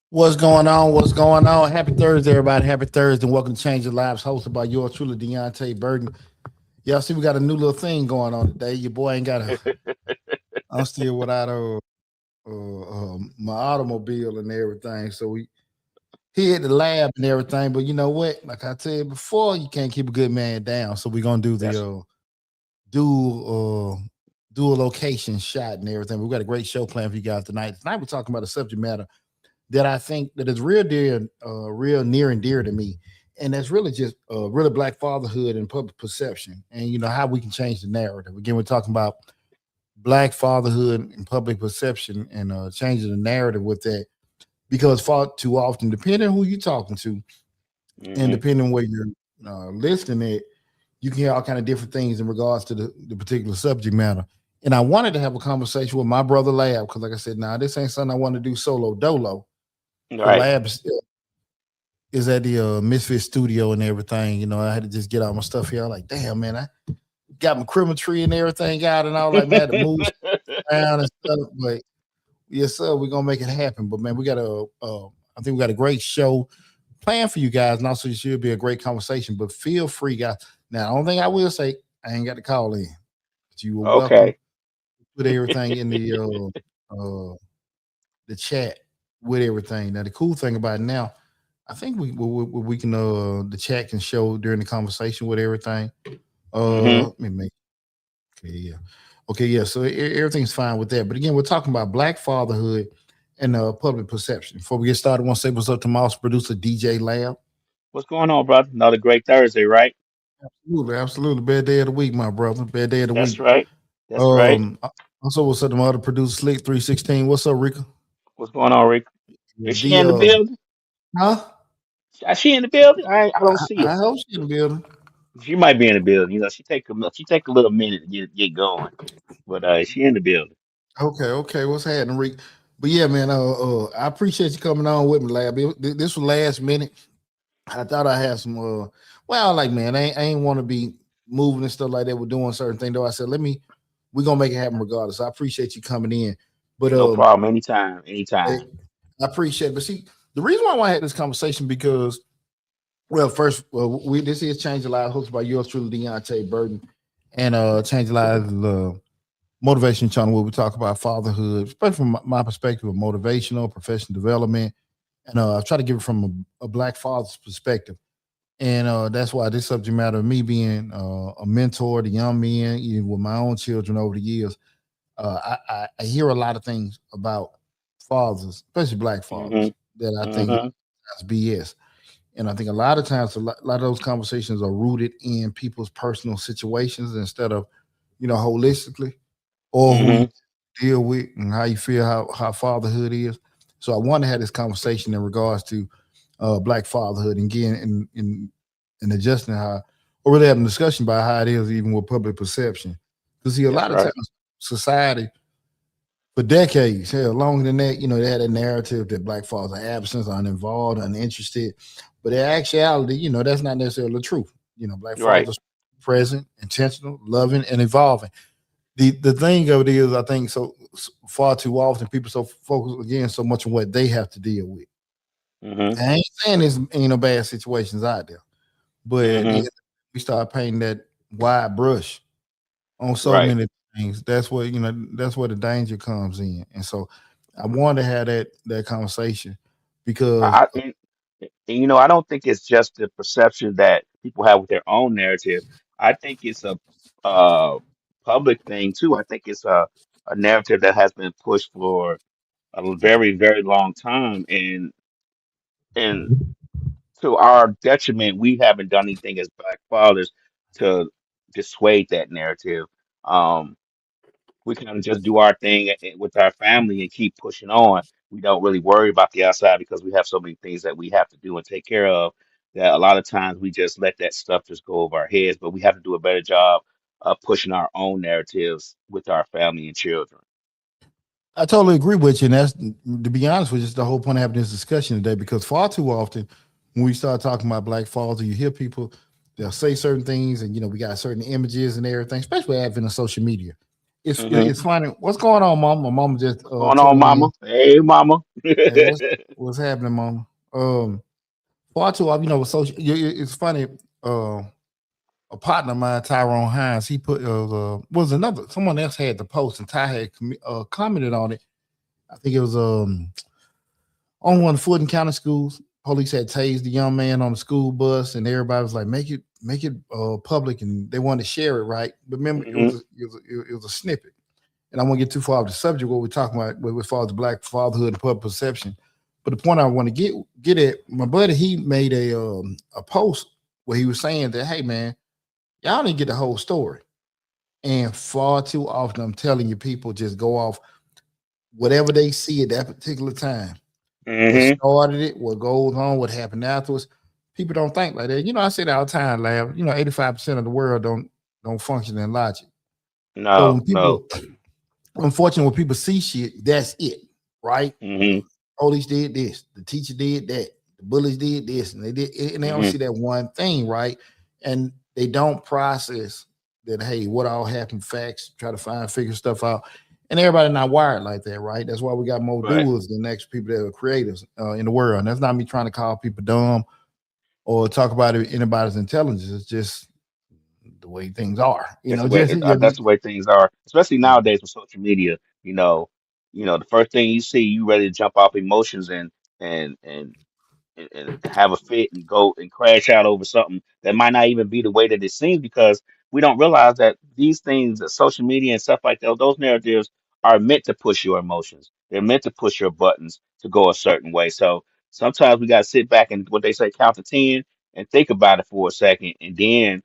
What's going on? What's going on? Happy Thursday, everybody. Happy Thursday. And welcome to Change Your Lives, hosted by yours truly, Deonte Burden. Y'all see, we got a new little thing going on today. Your boy ain't got a, I'm still without my automobile and everything. So he at the lab and everything. But you know what? Like I said before, you can't keep a good man down. So we're going to do That's the dual, dual location shot and everything. We've got a great show planned for you guys tonight. Tonight, we're talking about a subject matter that I think that is real near and dear to me, and that's really just really black fatherhood and public perception, and you know how we can change the narrative. Again, we're talking about black fatherhood and public perception, and changing the narrative with that, because far too often, depending on who you're talking to, and hmm depending on where you're listening at, you can hear all kind of different things in regards to the particular subject matter. And I wanted to have a conversation with my brother Lab because, like I said, now this ain't something I want to do solo dolo. Because right. Lab is at the Misfit studio and everything. You know, I had to just get all my stuff here. I'm like, damn, man, I got my Christmas tree and everything out and all like, man, I had to move around and stuff. But yes, sir, we're gonna make it happen. But man, we got I think we got a great show planned for you guys, and also it should be a great conversation. But feel free, guys. Now, the only thing I will say, I ain't got to call in, but you are welcome Okay. to put everything in the chat with everything. Now, the cool thing about it now, I think we can the chat can show during the conversation with everything. hmm Let me make okay, yeah. So everything's fine with that. But again, we're talking about black fatherhood and public perception. Before we get started, I want to say what's up to my house producer DJ Lab. What's going on, brother? Another great Thursday, right? Absolutely, absolutely. Bad day of the week, my brother. Bad day of the That's week. right. That's right. Um, also, what's up to my other producer, Slick 316. What's up, Rika? What's going on, Rick? Yeah, Is she in the building? huh? Is she in the building? I don't see her. I hope she in the building. She might be in the building. She take a little minute to get going, but is she in the building? Okay, okay. What's happening, Rick? But yeah, man. I appreciate you coming on with me, Lab. This was last minute. I thought I had some. Well, like man, I ain't want to be moving and stuff like that. We're doing certain things, though. I said, we're gonna make it happen regardless. I appreciate you coming in, but No problem. Anytime. I Anytime. appreciate it. But see, the reason why I want to have this conversation because, well, first, we this is Change the Lives, hosted by yours truly, Deonte Burden, and Change the Lives motivation channel where we talk about fatherhood, especially from my perspective of motivational, professional development, and I try to give it from a black father's perspective. And that's why this subject matter of me being a mentor to young men, even with my own children over the years, I hear a lot of things about fathers, especially black hmm fathers, that I think hmm that's BS. And I think a lot of times, a lot of those conversations are rooted in people's personal situations instead of, holistically, or who you hmm deal with and how you feel how fatherhood is. So I want to have this conversation in regards to black fatherhood and again and adjusting how, or really having a discussion about how it is even with public perception. Because see, a That's lot of right. times society for decades, hell, longer than that, they had a narrative that black fathers are absent, uninvolved, uninterested. But in actuality, that's not necessarily the truth. Black Right. fathers are present, intentional, loving, and evolving. The thing of it is, I think far too often people so focus again so much on what they have to deal with. hmm I ain't saying there's ain't no bad situations out there, but at the hmm end, we start painting that wide brush on so Right. many things. That's where the danger comes in. And so I wanted to have that conversation because I, and, I don't think it's just the perception that people have with their own narrative. I think it's a uh, public thing too. I think it's a narrative that has been pushed for a very, very long time, and to our detriment, we haven't done anything as Black fathers to dissuade that narrative. Um, we kind of just do our thing with our family and keep pushing on. We don't really worry about the outside because we have so many things that we have to do and take care of that a lot of times we just let that stuff just go over our heads. But we have to do a better job of pushing our own narratives with our family and children. I totally agree with you. And that's, to be honest with you, it's the whole point of having this discussion today because far too often when we start talking about black fathers, you hear people, they'll say certain things and, we got certain images and everything, especially advent of social media. Hmm. it's funny. What's going on, mom? My mama just What's going on, telling me, mama? Hey, mama. hey, what's happening, mama? Far too often, social. It's funny. Uh, a partner of mine, Tyrone Hines, he put was another someone else had the post, and Ty had commented on it. I think it was on one of the Fulton County schools. Police had tased the young man on the school bus, and everybody was like, make it public," and they wanted to share it, right? But remember, Hmm. it was a snippet, and I won't get too far off the subject. What we're talking about with far as black fatherhood and public perception. But the point I want to get at, my buddy, he made a post where he was saying that, hey man, y'all didn't get the whole story. And far too often, I'm telling you, people just go off whatever they see at that particular time. What Hmm. started it, what goes on, what happened afterwards. People don't think like that. I say that all the time, Lab. 85% of the world don't function in logic. So No, when no. people, unfortunately, when people see shit, that's it, right? Hmm. Police did this, the teacher did that, the bullies did this, and they only Hmm. see that one thing, right? And they don't process that, hey, what all happened, facts, try to figure stuff out. And everybody not wired like that, right? That's why we got more Right. doers than next people that are creators in the world. And that's not me trying to call people dumb or talk about anybody's intelligence. It's just the way things are. That's the way. Just That's the way things are, especially nowadays with social media. The first thing you see, you ready to jump off emotions and and and have a fit and go and crash out over something that might not even be the way that it seems because we don't realize that these things, social media and stuff like that, those narratives are meant to push your emotions. They're meant to push your buttons to go a certain way. So sometimes we got to sit back and what they say, count to 10 and think about it for a second and then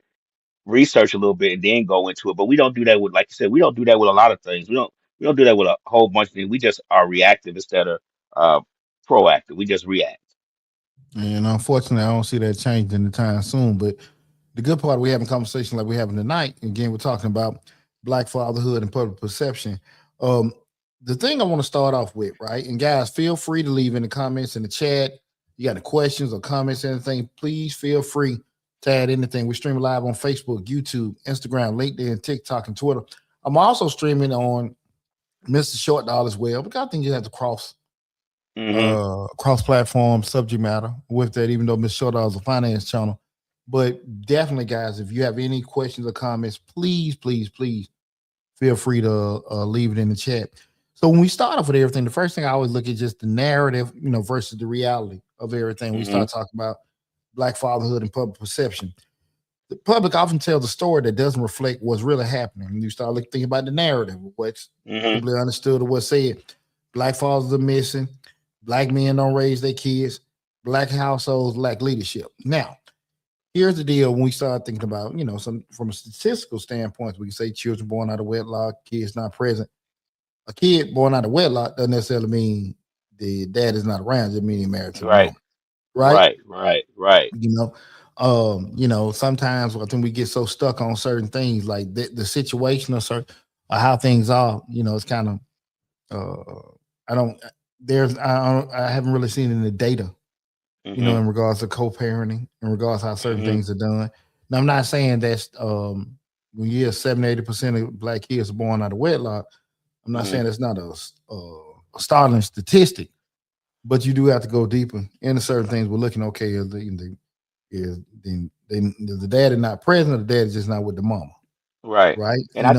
research a little bit and then go into it. But we don't do that with, like you said, we don't do that with a lot of things. We don't do that with a whole bunch of things. We just are reactive instead of uh, proactive. We just react. and unfortunately, I don't see that changing anytime soon. But the good part, we having conversation like we're having tonight. Again, we're talking about black fatherhood and public perception. Um, the thing I want to start off with, right? And guys, feel free to leave in the comments in the chat. You got any questions or comments, anything? Please feel free to add anything. We're streaming live on Facebook, YouTube, Instagram, LinkedIn, TikTok, and Twitter. I'm also streaming on Mr. Short Doll as well. But I think you have to Hmm. cross platform subject matter with that, even though Miss Shortall is a finance channel. But definitely, guys, if you have any questions or comments, please, please, please feel free to leave it in the chat. So when we start off with everything, the first thing I always look at just the narrative, versus the reality of everything. We Hmm. start talking about black fatherhood and public perception. The public often tells a story that doesn't reflect what's really happening. And you start thinking about the narrative, what's Hmm. simply understood or what's said. Black fathers are missing. Black men don't raise their kids. Black households lack leadership. Now, here's the deal: when we start thinking about, some from a statistical standpoint, we can say children born out of wedlock, kids not present. A kid born out of wedlock doesn't necessarily mean the dad is not around; it means he's married to the Right, mom, right? right, right, right. You know, sometimes I think we get so stuck on certain things, like the situation or certain or how things are. It's kind of I don't I haven't really seen any data, Hmm. in regards to co-parenting, in regards to how certain Hmm. things are done. Now I'm not saying that's when you hear 70-80% of black kids are born out of wedlock. I'm not Hmm. saying that's not a startling statistic, but you do have to go deeper into certain things. We're looking, okay, is the dad is not present, or the dad is just not with the mama, Right. right? And I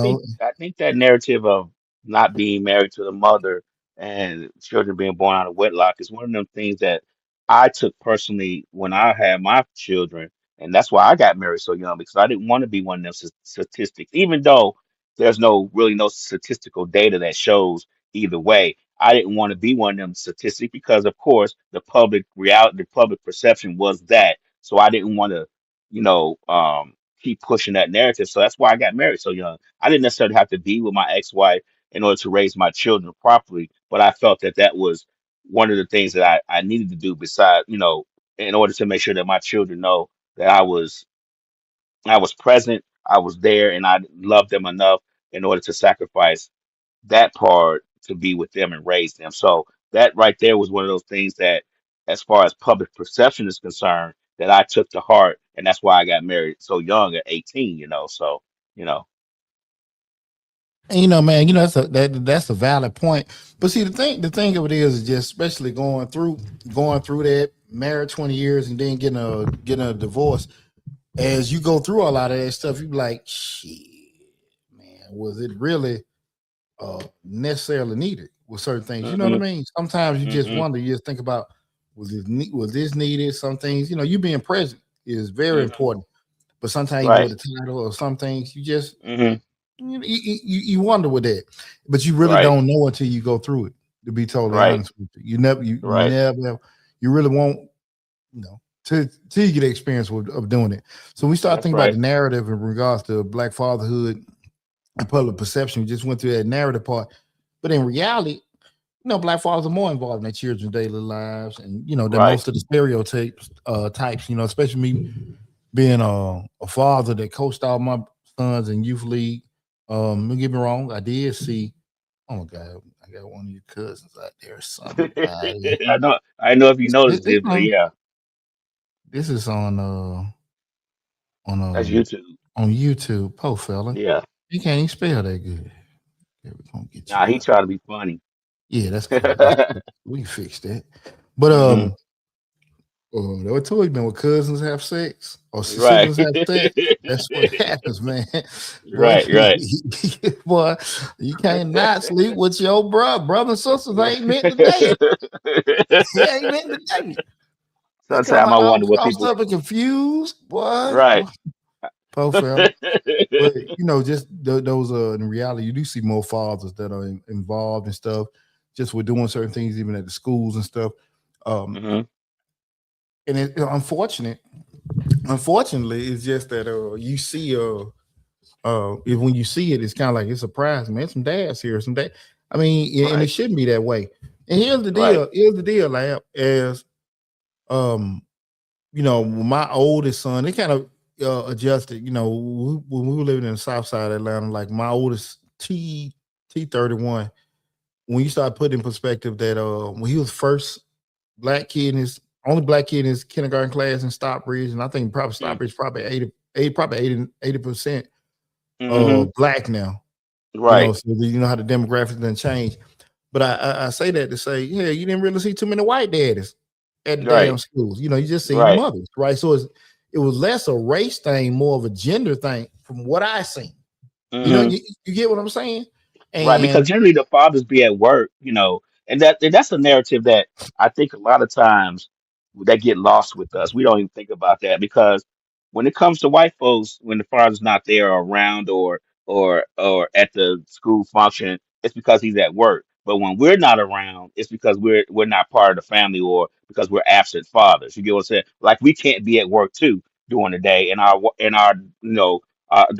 think that narrative of not being married to the mother and children being born out of wedlock is one of them things that I took personally when I had my children, and that's why I got married so young because I didn't want to be one of them statistics, even though there's no statistical data that shows either way. I didn't want to be one of them statistics because, of course, the public perception was that. So I didn't want to, you know, um, keep pushing that narrative. So that's why I got married so young. I didn't necessarily have to be with my ex-wife in order to raise my children properly, but I felt that that was one of the things that I needed to do besides, in order to make sure that my children know that I was present, I was there, and I loved them enough in order to sacrifice that part to be with them and raise them. So that right there was one of those things that, as far as public perception is concerned, that I took to heart, and that's why I got married so young at 18. So you know, And man, that's a valid point. But see, the thing of it is just especially going through that married 20 years and then getting a divorce. As you go through a lot of that stuff, you be like, shit, man, was it really necessarily needed with certain things? You know what I Hmm. mean? Sometimes you just Hmm. wonder, you just think about, was this needed? Some things, you being present is very Hmm. important. But sometimes even Right. with the title or some things, you just Hmm. you wonder with that, but you really Right. don't know until you go through it. To be totally Right. honest with you, you never, you Right. never, you really won't, till you get the experience of doing it. So we start That's thinking about right. the narrative in regards to Black fatherhood and public perception. We just went through that narrative part, but in reality, Black fathers are more involved in their children's daily lives, and than Right. most of the stereotypes, types. Especially me being a father that coached all my sons in youth league. Don't get me wrong, I did see. Oh my God, I got one of your cousins out there, son of a guy. I know. I know if you This, this, noticed this, it, but on, yeah, this is on that's YouTube. on YouTube. Po fella, Yeah. he can't even spell that good. Yeah, we're gonna get Nah, you he out. trying to be funny. Yeah, that's cool. That's cool. We can fix that. But Hmm. They told you, man, when cousins have sex or Right. siblings have sex, that's what happens, man. Boy, Right. Right. boy, you can't not sleep with your brother and sisters. Ain't meant to date. He ain't meant to date. They come Sometimes I out all wonder what crossed people. up and confused, boy. Right. Poor fella. But just those in reality, you do see more fathers that are involved and stuff. Just with doing certain things, even at the schools and stuff. Um, Hmm. and unfortunately, it's just that you see if when you see it, it's kind of like it's a surprise, man. Some dads here, some dad. I mean, and it Right. shouldn't be that way. And here's the Right. deal. Here's the deal, lab. As um, my oldest son, they kind of adjusted. When we were living in the South Side of Atlanta, like my oldest T31. When you start putting in perspective that when he was first black kid in his only black kid in his kindergarten class in Stockbridge, and I think probably Stockbridge probably 80% Mm-hmm. black now. Right. So you know how the demographics done change. But I say that to say, yeah, you didn't really see too many white daddies at the damn Right. schools. You just seen Right. mothers, right? So it was less a race thing, more of a gender thing from what I seen. Hmm. You get what I'm saying? Right, because And generally the fathers be at work, and that's a narrative that I think a lot of times that get lost with us. We don't even think about that because when it comes to white folks, when the father's not there or around or at the school function, it's because he's at work. But when we're not around, it's because we're not part of the family or because we're absent fathers. You get what I'm saying? Like we can't be at work too during the day, and our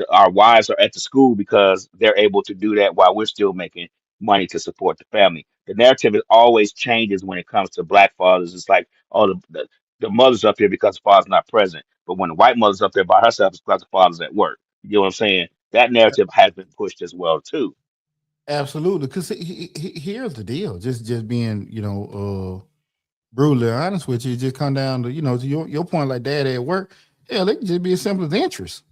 our wives are at the school because they're able to do that while we're still making money to support the family. The narrative is always changes when it comes to black fathers. It's like, oh, the mother's up here because the father's not present. But when the white mother's up there by herself, it's because the father's at work. You know what I'm saying? That narrative has been pushed as well too. absolutely, because here's the deal. Just being, brutally honest with you, it just come down to, to your point, like dad at work. Hell, it can just be as simple as interest.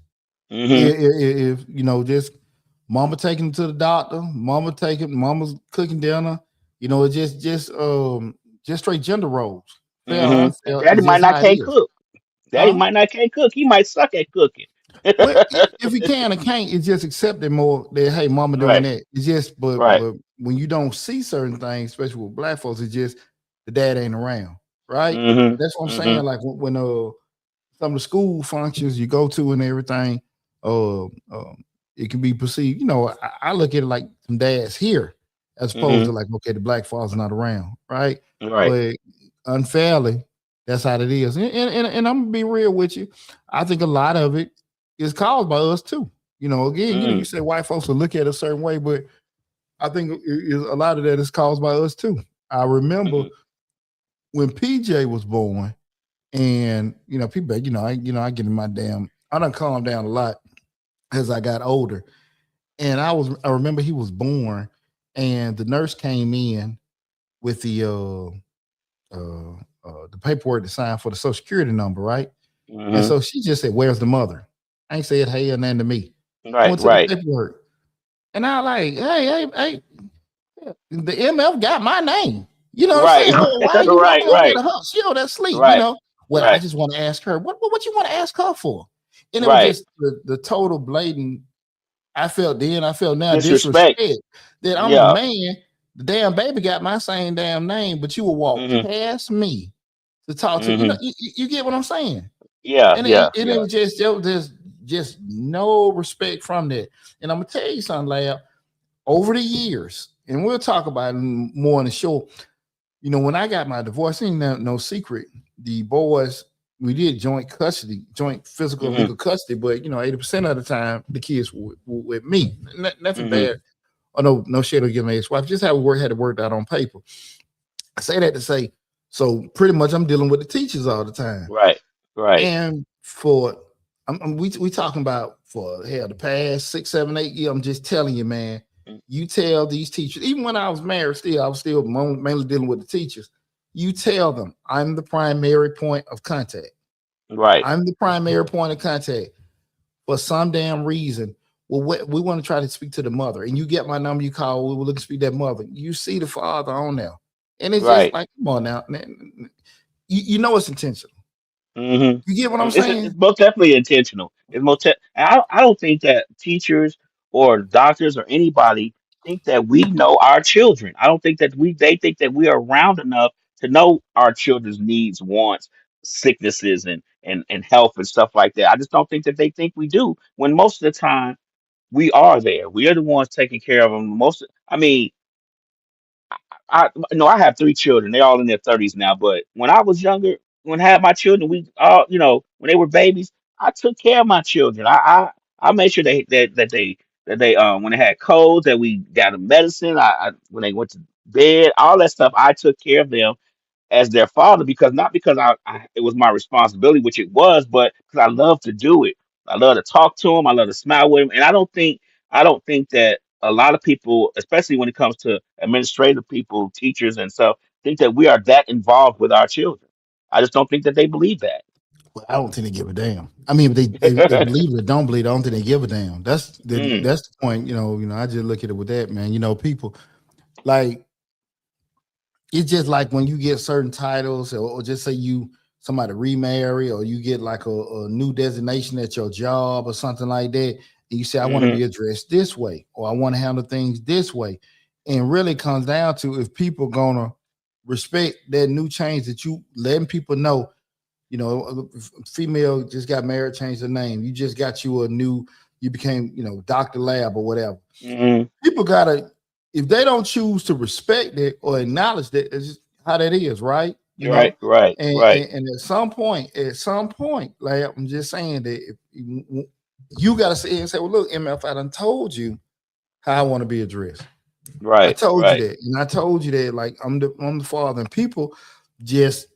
Hmm. If just mama taking him to the doctor, mama's cooking dinner. It's just straight gender roles. Fair or Hmm. And unfair daddy is might just not how it can't is. cook. Daddy Huh? might not can't cook. He might suck at cooking. Well, if he can or can't, it's just accepted more that hey, mama doing Right. that. It's just, but Right. but when you don't see certain things, especially with black folks, it's just the dad ain't around, right? Hmm. That's what I'm Hmm. saying. Like when some of the school functions you go to and everything, uh, it can be perceived. I look at it like some dads here, as opposed to Hmm. like okay, the black father's not around, right? Right. But unfairly, that's how it is. And I'm gonna be real with you. I think a lot of it is caused by us too. Again, you Mm. say white folks will look at it a certain way, but I think a lot of that is caused by us too. I remember Hmm. when PJ was born, and people, I get in my damn. I done calmed down a lot as I got older, and I remember he was born, and the nurse came in with the paperwork to sign for the social security number, right? And Hmm. so she just said, "Where's the mother?" I ain't said hey or nothing to me. Right. Went to the Right. paperwork. And I like, hey, the MF got my name. You know what I'm Right. saying? Well, why are you Right. knocking over Right. the house? She on that sleep, you Right. know. Well, I Right. just want to ask her, what you want to ask her for? And it was Right. just the total blatant, I felt then, I felt now Disrespect. disrespect that I'm the Yeah. man. The damn baby got my same damn name, but you will walk Hmm. past me to talk to, Hmm. you get what I'm saying? Yeah. And Yeah. it Yeah. was just, there was just no respect from that. And I'm gonna tell you something, Lab, over the years, and we'll talk about it more in the show. When I got my divorce, ain't no secret. The boys, we did joint custody, joint physical and Hmm. legal custody, but 80% of the time the kids were with me. Nothing Hmm. bad, or no shade against my ex-wife. Just how we had it worked out on paper. I say that to say, so pretty much I'm dealing with the teachers all the time. Right. Right. And for we talking about for hell the past 6, 7, 8 years. I'm just telling you, man. You tell these teachers, even when I was married, I was still mainly dealing with the teachers. You tell them I'm the primary point of contact. Right. I'm the primary point of contact for some damn reason. Well, we want to try to speak to the mother, and you get my number. You call. We will look to speak to that mother. You see the father on there, and it's just Right. like, come on now, man. You know it's intentional. Hmm. You get what I'm It's saying? most definitely intentional. I don't think that teachers or doctors or anybody think that we know our children. I don't think that they think that we are around enough to know our children's needs, wants, sicknesses, and health and stuff like that. I just don't think that they think we do. When most of the time we are there, we are the ones taking care of them. I mean, I no, I have three children. They're all in their 30s now. But when I was younger, when I had my children, we all, when they were babies, I took care of my children. I made sure that they when they had colds that we got them medicine. I when they went to bed, all that stuff, I took care of them as their father, because not because I it was my responsibility, which it was, but because I love to do it. I love to talk to them. I love to smile with them, and I don't think that a lot of people, especially when it comes to administrative people, teachers, and stuff, think that we are that involved with our children. I just don't think that they believe that. Well, I don't think they give a damn. I mean, if they believe it or don't believe it, I don't think they give a damn. Mm, That's the point. I just look at it with that, man. People like it's just like when you get certain titles, or just say somebody remarry, or you get like a new designation at your job or something like that, and you say, I want to hmm. be addressed this way, or I want to handle things this way. And really comes down to if people gonna respect that new change that you letting people know. Female just got married, changed her name. You just got you became, Dr. Lab or whatever. Hmm. People gotta, if they don't choose to respect it or acknowledge that, it's just how that is, right? Right, right, And, right, and, and at some point, like I'm just saying that if you gotta say and say, well, look, MF, I done told you how I want to be addressed. I right, told you right. that, and I told you that, like I'm the father, and people just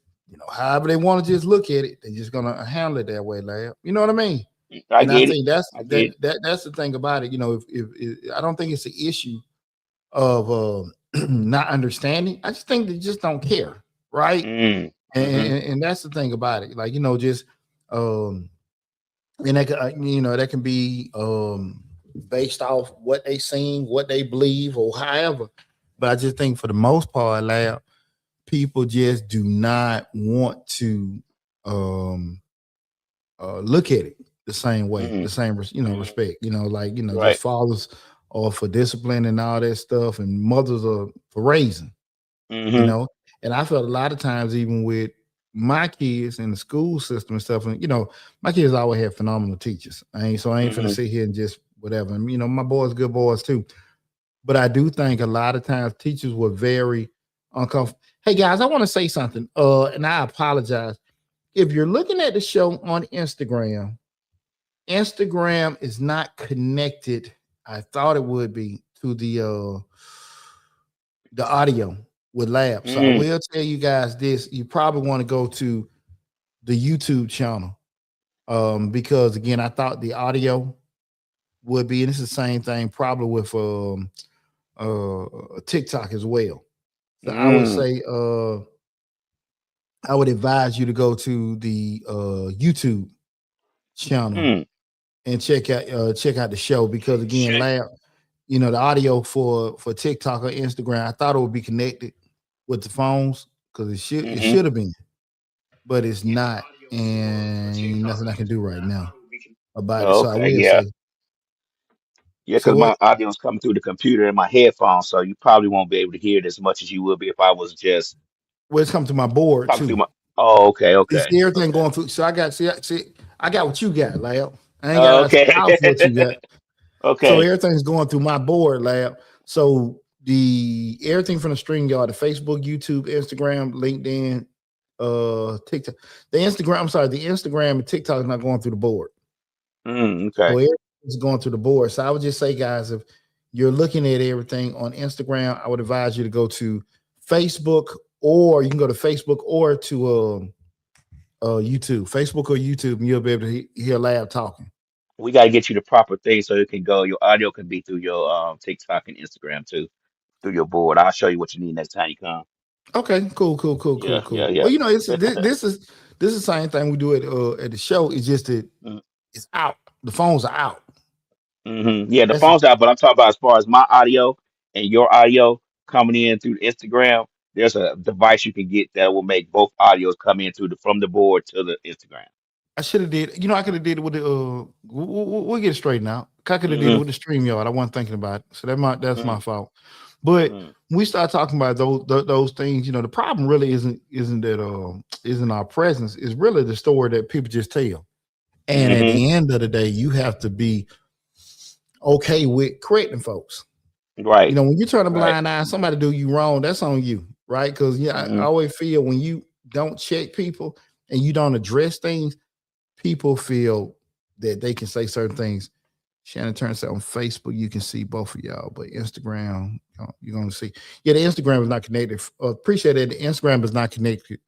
however they want to just look at it, they're just gonna handle it that way, lab. You know what I mean? I And I get it. think that's I get that it. that that's the thing about it. If I don't think it's an issue of not understanding. I just think they just don't care, right? Mm, And, hmm. and that's the thing about it. Like just um, and that can be based off what they seen, what they believe, or however. But I just think for the most part, lab, people just do not want to um look at it the same way, Hmm. the same Hmm. respect. Just Right. fathers are for discipline and all that stuff, and mothers are for raising. you Hmm. know. And I felt a lot of times, even with my kids in the school system and stuff, and my kids always had phenomenal teachers. I ain't finna Hmm. sit here and just whatever. And my boys, good boys too. But I do think a lot of times teachers were very uncomfortable. Hey guys, I want to say something. And I apologize. If you're looking at the show on Instagram, Instagram is not connected. I thought it would be to the audio with Lab. So I Hmm. will tell you guys this. You probably want to go to the YouTube channel. Because again, I thought the audio would be, and it's the same thing probably with TikTok as well. So I would Mm, say I would advise you to go to the YouTube channel mm. and check out the show, because again, Shit. Lab, the audio for TikTok or Instagram. I thought it would be connected with the phones because it Hmm. should have been, but it's not, and ain't nothing I can do right now about it. Oh, So I okay, will yeah, say, yeah, so because what? my audio is coming through the computer and my headphones, so you probably won't be able to hear it as much as you would be if I was just Well, it's come to my board talking through too. my. Oh, okay, You okay, see everything okay, going through. So I got what you got, lab. I ain't got okay, half what you got. So okay. everything's going through my board, lab. So the everything from the string yard, the Facebook, YouTube, Instagram, LinkedIn, TikTok. The Instagram and TikTok is not going through the board. So Okay. everything's going through the board. So I would just say, guys, if you're looking at everything on Instagram, I would advise you to go to Facebook, or you can go to Facebook or to YouTube, Facebook or YouTube, and you'll be able to hear Lab talking. We got to get you the proper thing so it can go. Your audio can be through your TikTok and Instagram too, through your board. I'll show you what you need next time you come. Okay, cool, cool, cool, cool, Yeah, yeah, cool. yeah. Well, this is the same thing we do at the show. It's just that it's out. The phones are out. Yeah, the That's phone's out, but I'm talking about as far as my audio and your audio coming in through Instagram. There's a device you can get that will make both audios come in through the from the board to the Instagram. I should have did. I could have did it with the. We'll get it straightened out. I could have did it Hmm. with the stream yard. I wasn't thinking about it, so that's Hmm. my fault. But Hmm. when we start talking about those things, the problem really isn't that isn't our presence. It's really the story that people just tell. And at Hmm. the end of the day, you have to be okay with correcting folks. Right, When you turn a right. blind eye, somebody do you wrong, that's on you, right? Because I Hmm. always feel when you don't check people and you don't address things, people feel that they can say certain things. Shannon turns out on Facebook, you can see both of y'all, but Instagram, you're gonna see. Yeah, the Instagram is not connected. Appreciate that. The Instagram is not connected.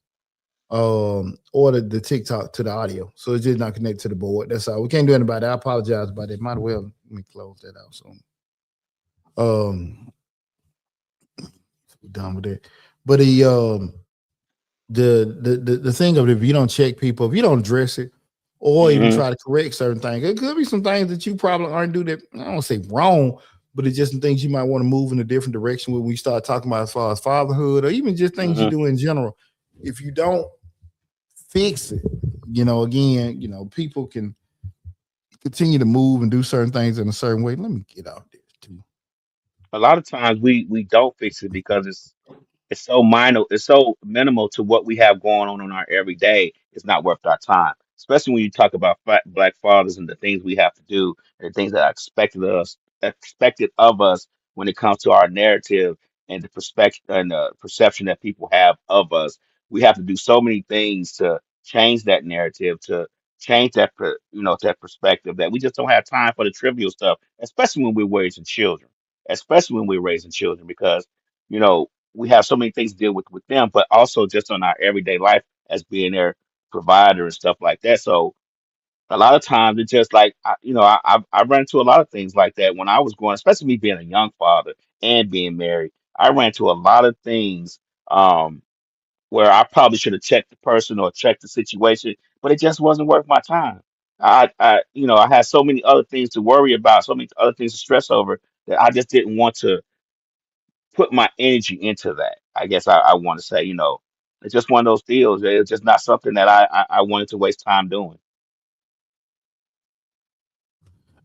Or the TikTok to the audio, so it's just not connected to the board. That's all. We can't do anything about it. I apologize about it. Might as well let me close that out. So, um, we're done with it. But the thing of it, if you don't check people, if you don't address it, or even Hmm. try to correct certain things, it could be some things that you probably aren't do that. I don't say wrong, but it's just some things you might want to move in a different direction when we start talking about as far as fatherhood, or even just things you Hmm. do in general. If you don't fix it, again, people can continue to move and do certain things in a certain way. Let me get out there too. A lot of times we don't fix it because it's so minor, it's so minimal to what we have going on in our everyday. It's not worth our time, especially when you talk about black fathers and the things we have to do and the things that are expected of us when it comes to our narrative and the perspective and the perception that people have of us. We have to do so many things to change that narrative, to change that perspective, that we just don't have time for the trivial stuff, especially when we're raising children, because you know we have so many things to deal with them, but also just on our everyday life as being their provider and stuff like that. So a lot of times it's just like I ran into a lot of things like that when I was growing, especially me being a young father and being married. I ran into a lot of things where I probably should have checked the person or checked the situation, but it just wasn't worth my time. I had so many other things to worry about, so many other things to stress over that I just didn't want to put my energy into that. I guess I want to say, it's just one of those deals. It's just not something that I wanted to waste time doing.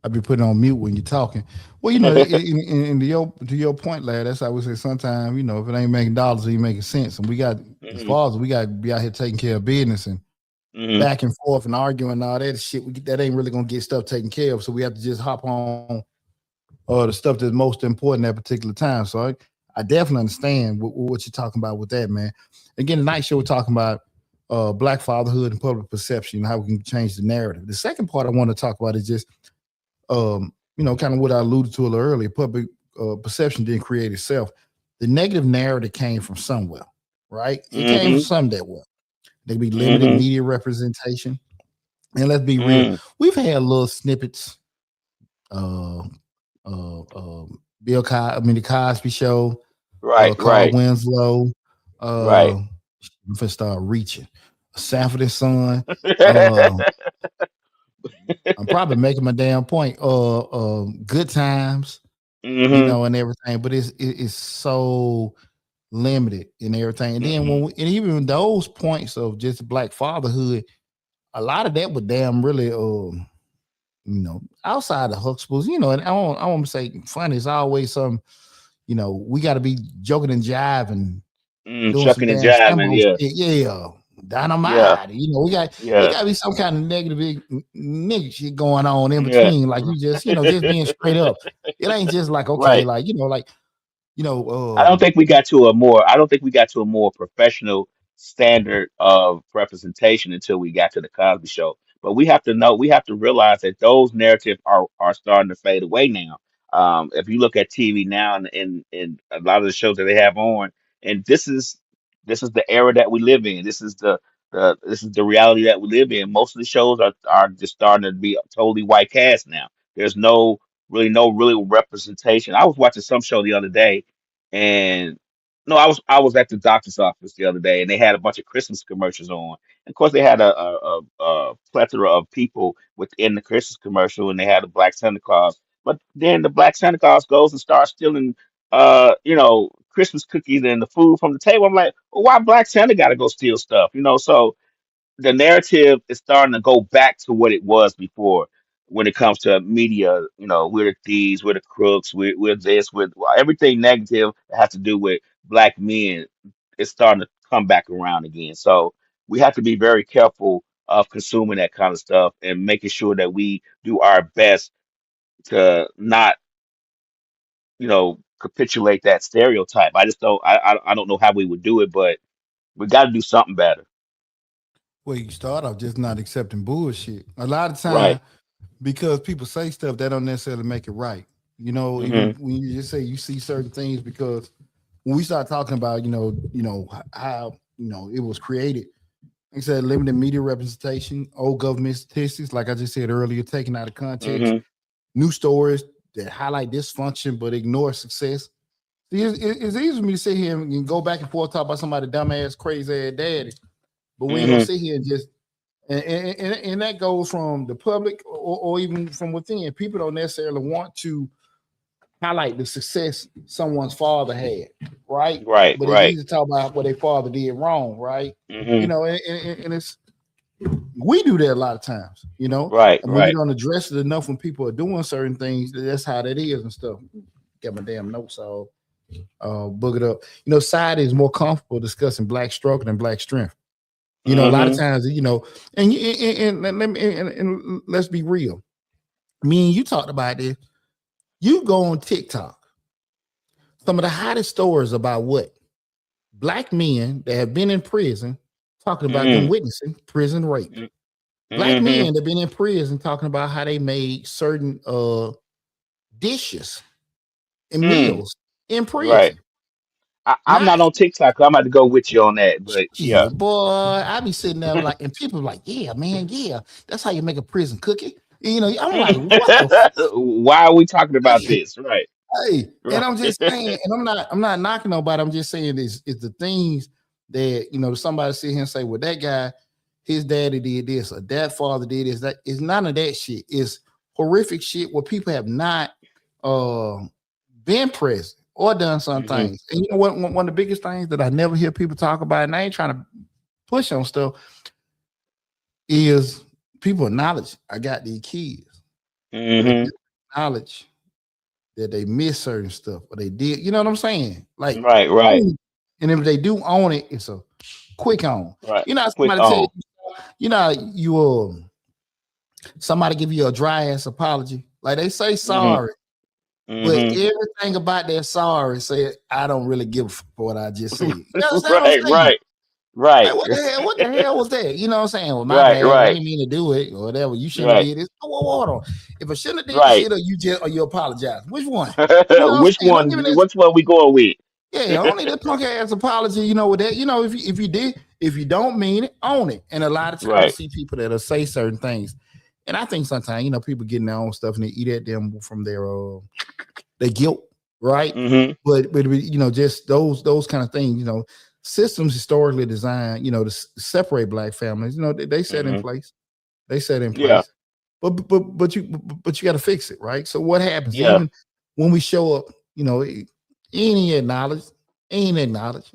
I'll be putting on mute when you're talking. Well, to your point, lad, that's how we say sometimes, if it ain't making dollars, it ain't making sense. And we got, as Hmm. far as we got to be out here taking care of business and Hmm. back and forth and arguing and all that shit, that ain't really going to get stuff taken care of. So we have to just hop on the stuff that's most important at a particular time. So I definitely understand what you're talking about with that, man. Again, tonight show we're talking about black fatherhood and public perception and how we can change the narrative. The second part I want to talk about is just kind of what I alluded to a little earlier. Public perception didn't create itself. The negative narrative came from somewhere, right? It came from Hmm. some that well. There be limited Hmm. media representation, and let's be real, Hmm. we've had little snippets. Uh, the Cosby Show, Right, Carl right, Winslow. right. I'm gonna start reaching. Sanford and Son. Uh, I'm probably making my damn point. Good Times. Mm-hmm. and everything. But it's so limited and everything. And then Mm-hmm. and even those points of just black fatherhood, a lot of that was damn really outside the Huxtables, and I won't say funny. It's always some, we got to be joking and jiving, doing some Chucking and damn jiving. Sambo Yeah. shit. Yeah, Yeah. dynamite. We Yeah. got to be some kind of negative nigga shit going on in Yeah. between. Like you just being straight up. It ain't just like okay, Right. like you know, I don't um, think we got to a more I don't think we got to a more professional standard of representation until we got to the Cosby Show. But we have to realize that those narratives are starting to fade away now. If you look at TV now and a lot of the shows that they have on, and this is the era that we live in. This is the reality that we live in. Most of the shows are just starting to be totally white cast now. There's no really representation. I was watching some show the other day and no, I was at the doctor's office the other day, and they had a bunch of Christmas commercials on. And of course, they had a plethora of people within the Christmas commercial, and they had a Black Santa Claus. But then the Black Santa Claus goes and starts stealing, Christmas cookies and the food from the table. I'm like, well, why Black Santa got to go steal stuff? So the narrative is starting to go back to what it was before when it comes to media. We're the thieves, we're the crooks, we're this, everything negative that has to do with black men is starting to come back around again. So we have to be very careful of consuming that kind of stuff and making sure that we do our best to not, capitulate that stereotype. I just don't I don't know how we would do it, but we got to do something better. well, you start off just not accepting bullshit. A lot of Right. time because people say stuff that don't necessarily make it right. Even Mhm. when you just say you see certain things because when we start talking about, how it was created, like I said limited media representation, old government statistics, like I just said earlier, taken out of context, Mhm. new stories that highlight dysfunction but ignore success. See, it's easy for me to sit here and go back and forth talk about somebody dumbass, crazy ass daddy, but we ain't gonna Mhm. sit here and just and that goes from the public or even from within. People don't necessarily want to highlight the success someone's father had, right? Right, But it's right. easy to talk about what their father did wrong, right? Hmm. And it's we do that a lot of times, Right, and when you right. don't address it enough when people are doing certain things, that's how that is and stuff. Get my damn notes all book it up. Society is more comfortable discussing black struggle than black strength. A lot of Hmm. times, and let's be real. Me and you talked about this. You go on TikTok. Some of the hottest stories about what black men that have been in prison talking about them Hmm. witnessing prison rape. Black Hmm. men that have been in prison talking about how they made certain dishes and Mm. meals in Right. prison. I'm Not not on TikTok. I'm about to go with you on that. But yeah. yeah, boy. I be sitting there like, and people be like, yeah, man, yeah, that's how you make a prison cookie. And, I'm like, what the Why are we talking about f-? this? Right. Hey, and Right. I'm just saying, and I'm not knocking nobody. I'm just saying this is the things that somebody sit here and say, well, that guy, his daddy did this, or that father did this. That is none of that shit. It's horrific shit where people have not uh been present or done some Hmm. things. And you know what? One of the biggest things that I never hear people talk about, and I ain't trying to push on stuff, is people acknowledge I got these kids, but they Hmm. acknowledge that they miss certain stuff or they did. You know what I'm saying? Like, Right, right, and if they do own it, it's a quick on. right. Quick Somebody tell you, on. somebody give you a dry ass apology, like they say Hmm. sorry, but Hmm. everything about that sorry say I don't really give a fuck for what I just said. You understand what I'm Right, saying? right, Like right. what the hell? What the hell was that? You know what I'm saying? Well, my Right, bad. I right, didn't mean to do it or whatever. You shouldn't have right, did this. Hold on. If I shouldn't have did the right. shit, or you apologize. Which one? You know what I'm Which saying? Don't one? give me this. Which one we going with? Yeah, only the punk ass apology. With that. If you don't mean it, own it. And a lot of times I Right. see people that'll say certain things, and I think sometimes people getting their own stuff and they eat at them from their guilt, right? Hmm. But just those kind of things. Systems historically designed, to separate black families. They set in Hmm. place. They set in Yeah. place. But you got to fix it, right? So what happens? Yeah. when we show up, he ain't acknowledged, ain't acknowledged.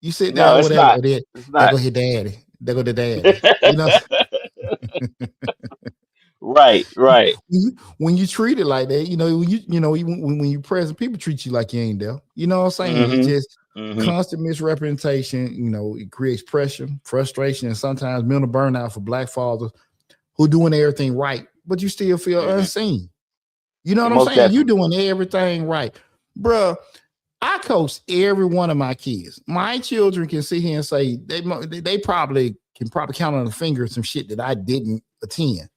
You sit there No, or it's whatever, not. and then It's there not. go his daddy, there go the daddy. Right, right. When you treat it like that, when you present, people treat you like you ain't there. You know what I'm saying? It's Mm-hmm. just Mm-hmm. constant misrepresentation. It creates pressure, frustration, and sometimes mental burnout for black fathers who doing everything right, but you still feel Mm-hmm. unseen. You know what I'm Most saying? You definitely. doing everything right, bruh. I coach every one of my kids. My children can sit here and say they probably can probably count on the fingers some shit that I didn't attend.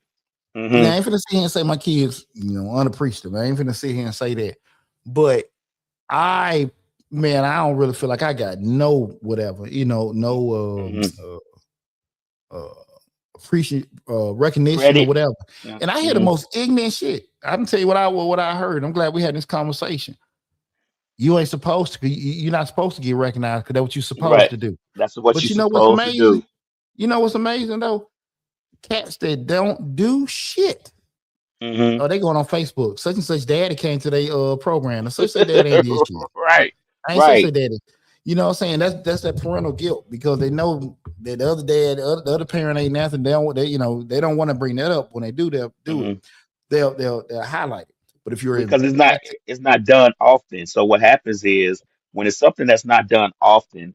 Now, I Mm-hmm. ain't finna sit here and say my kids, unappreciative. I ain't finna sit here and say that. But I, man, I don't really feel like I got no whatever, no Mm-hmm. uh appreciate recognition or Credit. whatever. Yeah. And I hear the Mm-hmm. most ignorant shit. I can tell you what I heard. I'm glad we had this conversation. You ain't supposed to. You're not supposed to get recognized because that's what you're supposed Right. to do. That's what But you're you know what's supposed to amazing? do. You know what's amazing though? Cats that don't do shit. Mm-hmm. Oh, they going on Facebook. Such and such daddy came to their program. And such daddy ain't did shit. Right. I ain't such Right. a daddy. You know what I'm saying? That's that parental guilt because they know that the other dad, the other parent ain't nothing. They don't want to bring that up when they do they'll do it. Mm-hmm. They'll highlight it. But if you're Because active, it's not done often. So what happens is when it's something that's not done often,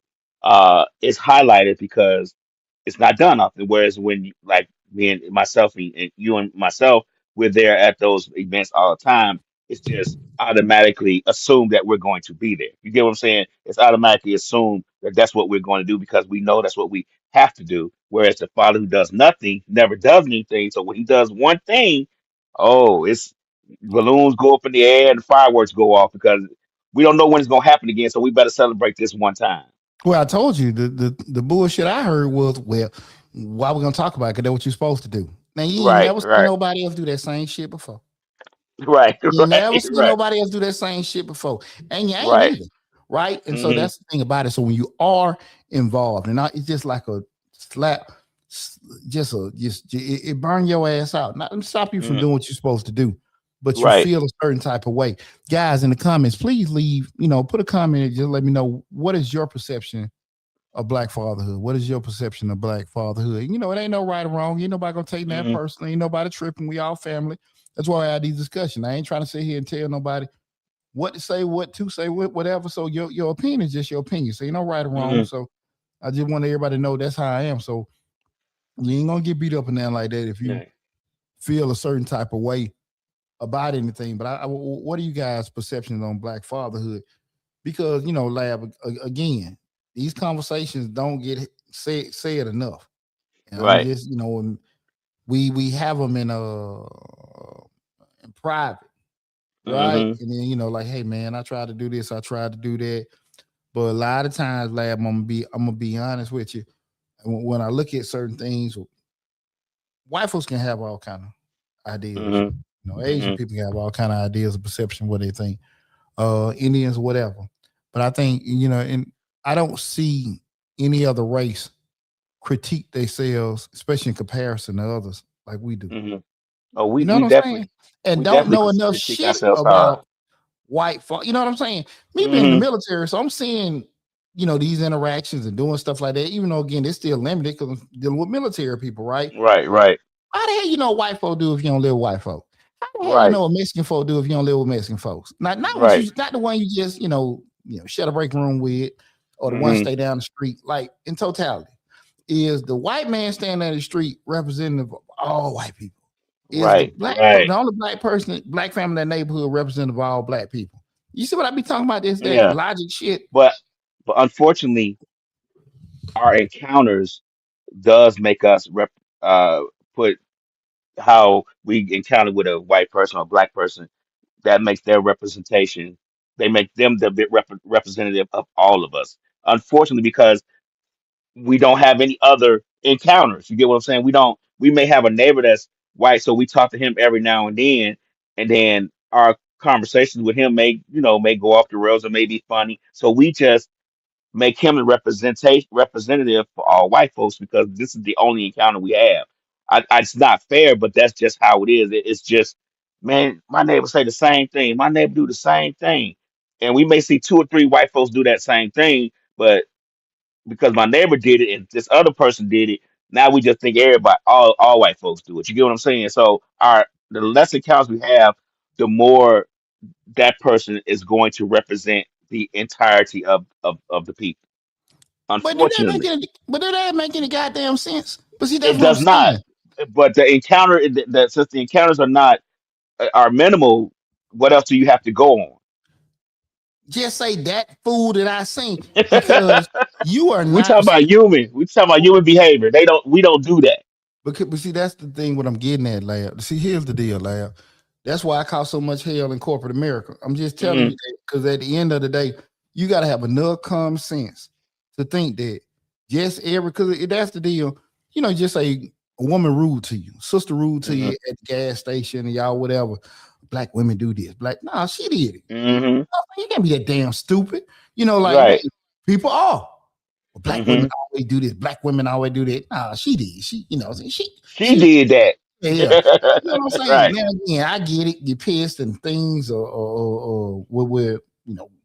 it's highlighted because it's not done often. Whereas when like me and myself and you and myself, we're there at those events all the time. It's just automatically assumed that we're going to be there. You get what I'm saying? It's automatically assumed that that's what we're going to do because we know that's what we have to do. Whereas the father who does nothing never does anything. So when he does one thing, oh, it's balloons go up in the air and fireworks go off because we don't know when it's gonna happen again. So we better celebrate this one time. well, I told you the bullshit I heard was, well, why we gonna talk about it? Because that's what you're supposed to do. Now you ain't Right, never seen right, nobody else do that same shit before. right, You ain't never right, seen right, nobody else do that same shit before, and you ain't right. either, right? And so Hmm. that's the thing about it. So when you are involved, and it's just like a slap, it burn your ass out. Not to stop you from Hmm. doing what you're supposed to do, but you Right. feel a certain type of way. Guys in the comments, please leave. Put a comment and just let me know what is your perception of black fatherhood. What is your perception of black fatherhood? It ain't no right or wrong. Ain't nobody gonna take that Hmm. personally. Ain't nobody tripping. We all family. That's why I had these discussions. I ain't trying to sit here and tell nobody what to say, whatever. So your opinion is just your opinion. So ain't no right or wrong. Hmm. So I just want everybody to know that's how I am. So you ain't gonna get beat up and down like that if you Yeah. feel a certain type of way about anything. But what are you guys' perceptions on black fatherhood? Because lab again, these conversations don't get said enough. And I'm Right. just, and we have them in private, right? Hmm. And then like, hey man, I tried to do this, I tried to do that, but a lot of times, lab, I'm gonna be honest with you. When I look at certain things, white folks can have all kind of ideas. Hmm. Asian Hmm. people can have all kind of ideas of perception, what they think. Indians, whatever. But I think and I don't see any other race critique themselves, especially in comparison to others, like we do. Hmm. Oh, You know what we I'm saying? definitely And we don't definitely know enough critique shit ourselves hard. about white folk. You know what I'm saying? Me being in the Hmm. military, so I'm seeing, these interactions and doing stuff like that, even though again, it's still limited because I'm dealing with military people, right? Right. Right. How the hell white folk do if you don't live with white folk? How the hell Right. what Mexican folk do if you don't live with Mexican folks? Right. Not the one you just, share a break room with or the one Hmm. stay down the street. Like in totality, is the white man standing in the street representative of all white people? Is Right. Right. the only black person, black family in that neighborhood representative of all black people? You see what I be talking about? This that Yeah. logic shit. But unfortunately, our encounters does make us put how we encounter with a white person or a black person, that makes their representation, they make them the representative of all of us. Unfortunately, because we don't have any other encounters. You get what I'm saying? We may have a neighbor that's white, so we talk to him every now and then our conversations with him may go off the rails or may be funny. So we just make him a representative for all white folks because this is the only encounter we have. It's not fair, but that's just how it is. It's just Man, my neighbor say the same thing. My neighbor do the same thing. And we may see two or three white folks do that same thing, but because my neighbor did it and this other person did it, now we just think everybody, all white folks do it. You get what I'm saying? So the less accounts we have, the more that person is going to represent the entirety of the people. But do that make Unfortunately, any? But do that make any goddamn sense? But see, that's it what I'm does not. saying. But the encounter, since the encounters are not are minimal, what else do you have to go on? Just say that fool that I seen because you are We talk not about see. human. We talk about human behavior. They don't. We don't do that. But see, that's the thing. What I'm getting at, Lab. See, here's the deal, Lab. That's why I cause so much hell in corporate America. I'm just telling you Hmm. that because at the end of the day, you got to have enough common sense to think that just every because that's the deal. Just say a woman rude to you, sister rude to you Hmm. at the gas station, and y'all whatever. Black women do this. Black, nah, she did it. Hmm. You can't be that damn stupid. Like man, Right. people are. Well, black women Hmm. always do this. Black women always do that. Nah, she did. She She did that. yeah, yeah. You know what I'm saying? Right. Now again, I get it. You're pissed and things or will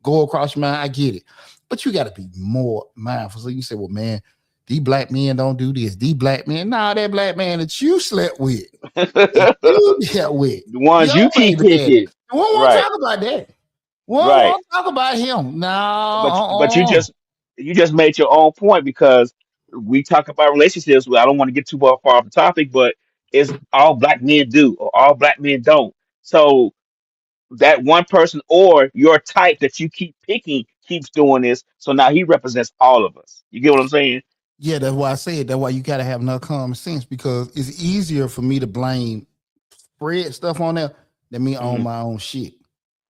go across your mind. I get it. But you gotta be more mindful. So you say, well, man, these black men don't do this. These black men, nah, that black man that you slept with, that you The dealt with, ones your you keep baby daddy. picking. We won't want to Right. talk about that. We won't Right. want to talk about him. No, But you just made your own point because we talk about relationships. Well, I don't want to get too far off the topic, but it's all black men do or all black men don't. So that one person or your type that you keep picking keeps doing this. So now he represents all of us. You get what I'm saying? yeah, that's why I said that's why you gotta have enough common sense because it's easier for me to blame spread stuff on there than me own Hmm. my own shit.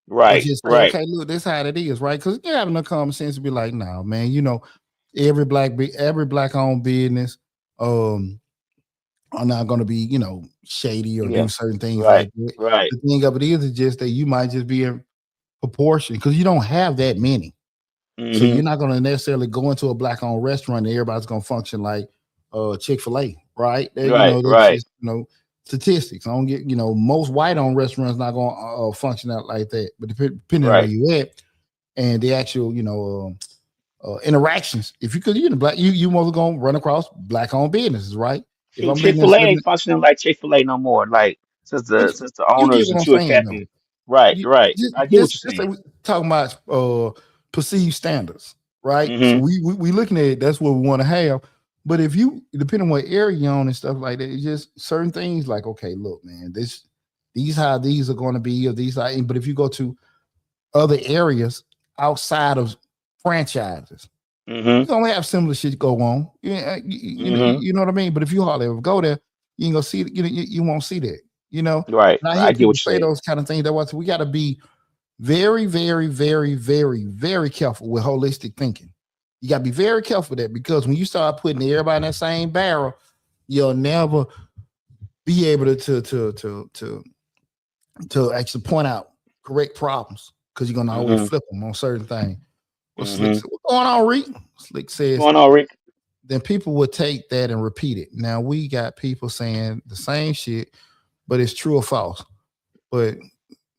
Or Right. just say, Right. okay, look, this how it is, right? Because you have enough common sense to be like, nah, man, every black owned business are not gonna be, shady or Yeah. do certain things Right. like that. Right. The thing of it is just that you might just be in proportion because you don't have that many. So Hmm. you're not gonna necessarily go into a black owned restaurant and everybody's gonna function like Chick-fil-A, right? Right. That's Right. just statistics. I don't get most white owned restaurants not gonna function out like that. But depending on where Right. you at and the actual interactions, if you could black you mostly gonna run across black owned businesses, right? If Shoot, I'm living in Chick-fil-A certain, ain't functioning like Chick-fil-A no more. Like since but the you get owners what and I'm Tua saying though. Captain. Right. You Right. just I get what just, you're just say saying. we talking about perceived standards, right? So Hmm. we looking at it, that's what we want to have. But if you depending on what area you're on and stuff like that, it's just certain things like, okay, look, man, these how these are going to be, or these are, but if you go to other areas outside of franchises, Hmm. you're gonna have similar shit go on. Yeah, Hmm. you know what I mean? But if you hardly ever go there, you ain't gonna see it, you won't see that, you know. Right. And I Right. hear I get people what you're say saying. those kind of things. That's why we gotta be very, very, very, very, very careful with holistic thinking. You got to be very careful with that because when you start putting everybody in that same barrel, you'll never be able to actually point out correct problems because you're gonna always Hmm. flip them on certain things. Well, Slick Hmm. said, "What's going on, Reek?" Slick What's says, going on, Rick? then people would take that and repeat it. Now we got people saying the same shit, but it's true or false. But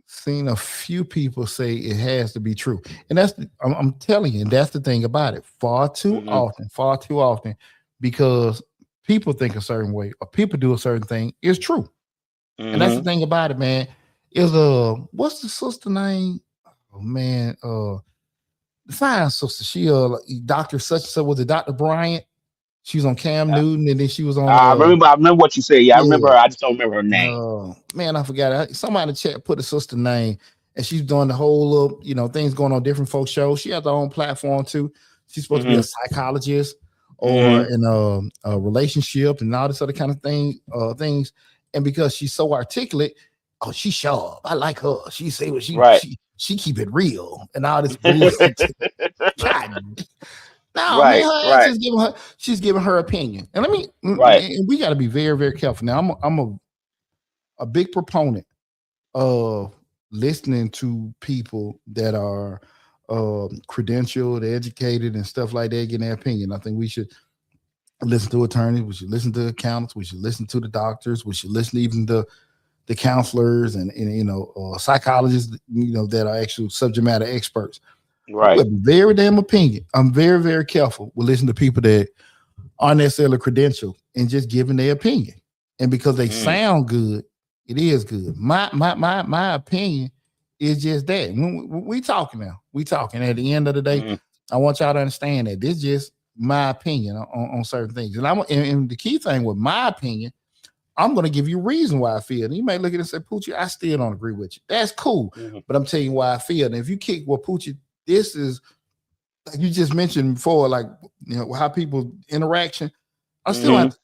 seen a few people say it has to be true, and I'm telling you, and that's the thing about it. Hmm. Far too often, because people think a certain way or people do a certain thing is true, and that's the Hmm. thing about it, man. Is what's the sister name? Oh man, the fine sister. She Doctor such and such, was it Doctor Bryant? She was on Cam I, Newton, and then she was on I remember what you said. Yeah, I remember yeah. her. I just don't remember her name. Oh man, I forgot. Somebody in the chat put a sister name, and she's doing the whole little, things going on different folk shows. She has her own platform too. She's supposed to be a Hmm. psychologist or Hmm. in a relationship and all this other kind of things. And because she's so articulate, oh, she's sharp. I like her. She say what Right. she keep it real and all this bullshit. God, no, man, Right. her ass Right. is she's giving her opinion. And Right. and we got to be very, very careful. Now, I'm a big proponent of listening to people that are credentialed, educated, and stuff like that, getting their opinion. I think we should listen to attorneys, we should listen to accountants, we should listen to the doctors, we should listen even to the counselors and psychologists, that are actual subject matter experts. I'm Right. very damn opinion. I'm very, very careful with listening to people that aren't necessarily credentialed and just giving their opinion. And because they Mm, sound good, it is good. My opinion is just that. When we talking now. We talking at the end of the day. mm, I want y'all to understand that this is just my opinion on certain things. And the key thing with my opinion, I'm going to give you a reason why I feel. And you may look at it and say, Poochie, I still don't agree with you. That's cool. mm, But I'm telling you why I feel. And if you kick, well, Poochie, this is like you just mentioned before, like how people interaction. I still have mm.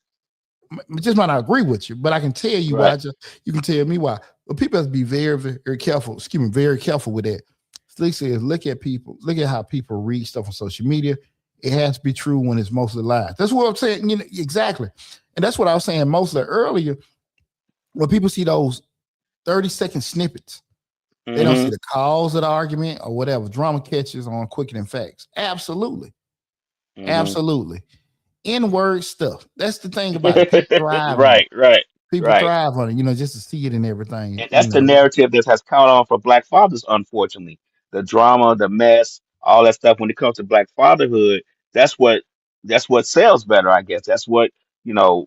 to, just might not agree with you, but I can tell you why. Right. You can tell me why. But people have to be very, very, very careful. Excuse me, very careful with that. Slick says, look at people, look at how people read stuff on social media. It has to be true when it's mostly lies. That's what I'm saying. Exactly. And that's what I was saying mostly earlier. When people see those 30-second snippets, they don't see Mm-hmm. the cause of the argument or whatever. Drama catches on quicker than facts. Absolutely. Mm-hmm. Absolutely. N-word stuff. That's the thing about it. People thrive on it. Right. Right. People Right. thrive on it, just to see it and everything. And that's the narrative that has caught on for Black fathers, unfortunately. The drama, the mess, all that stuff. When it comes to Black fatherhood, that's what that's what sells better, I guess. That's what you know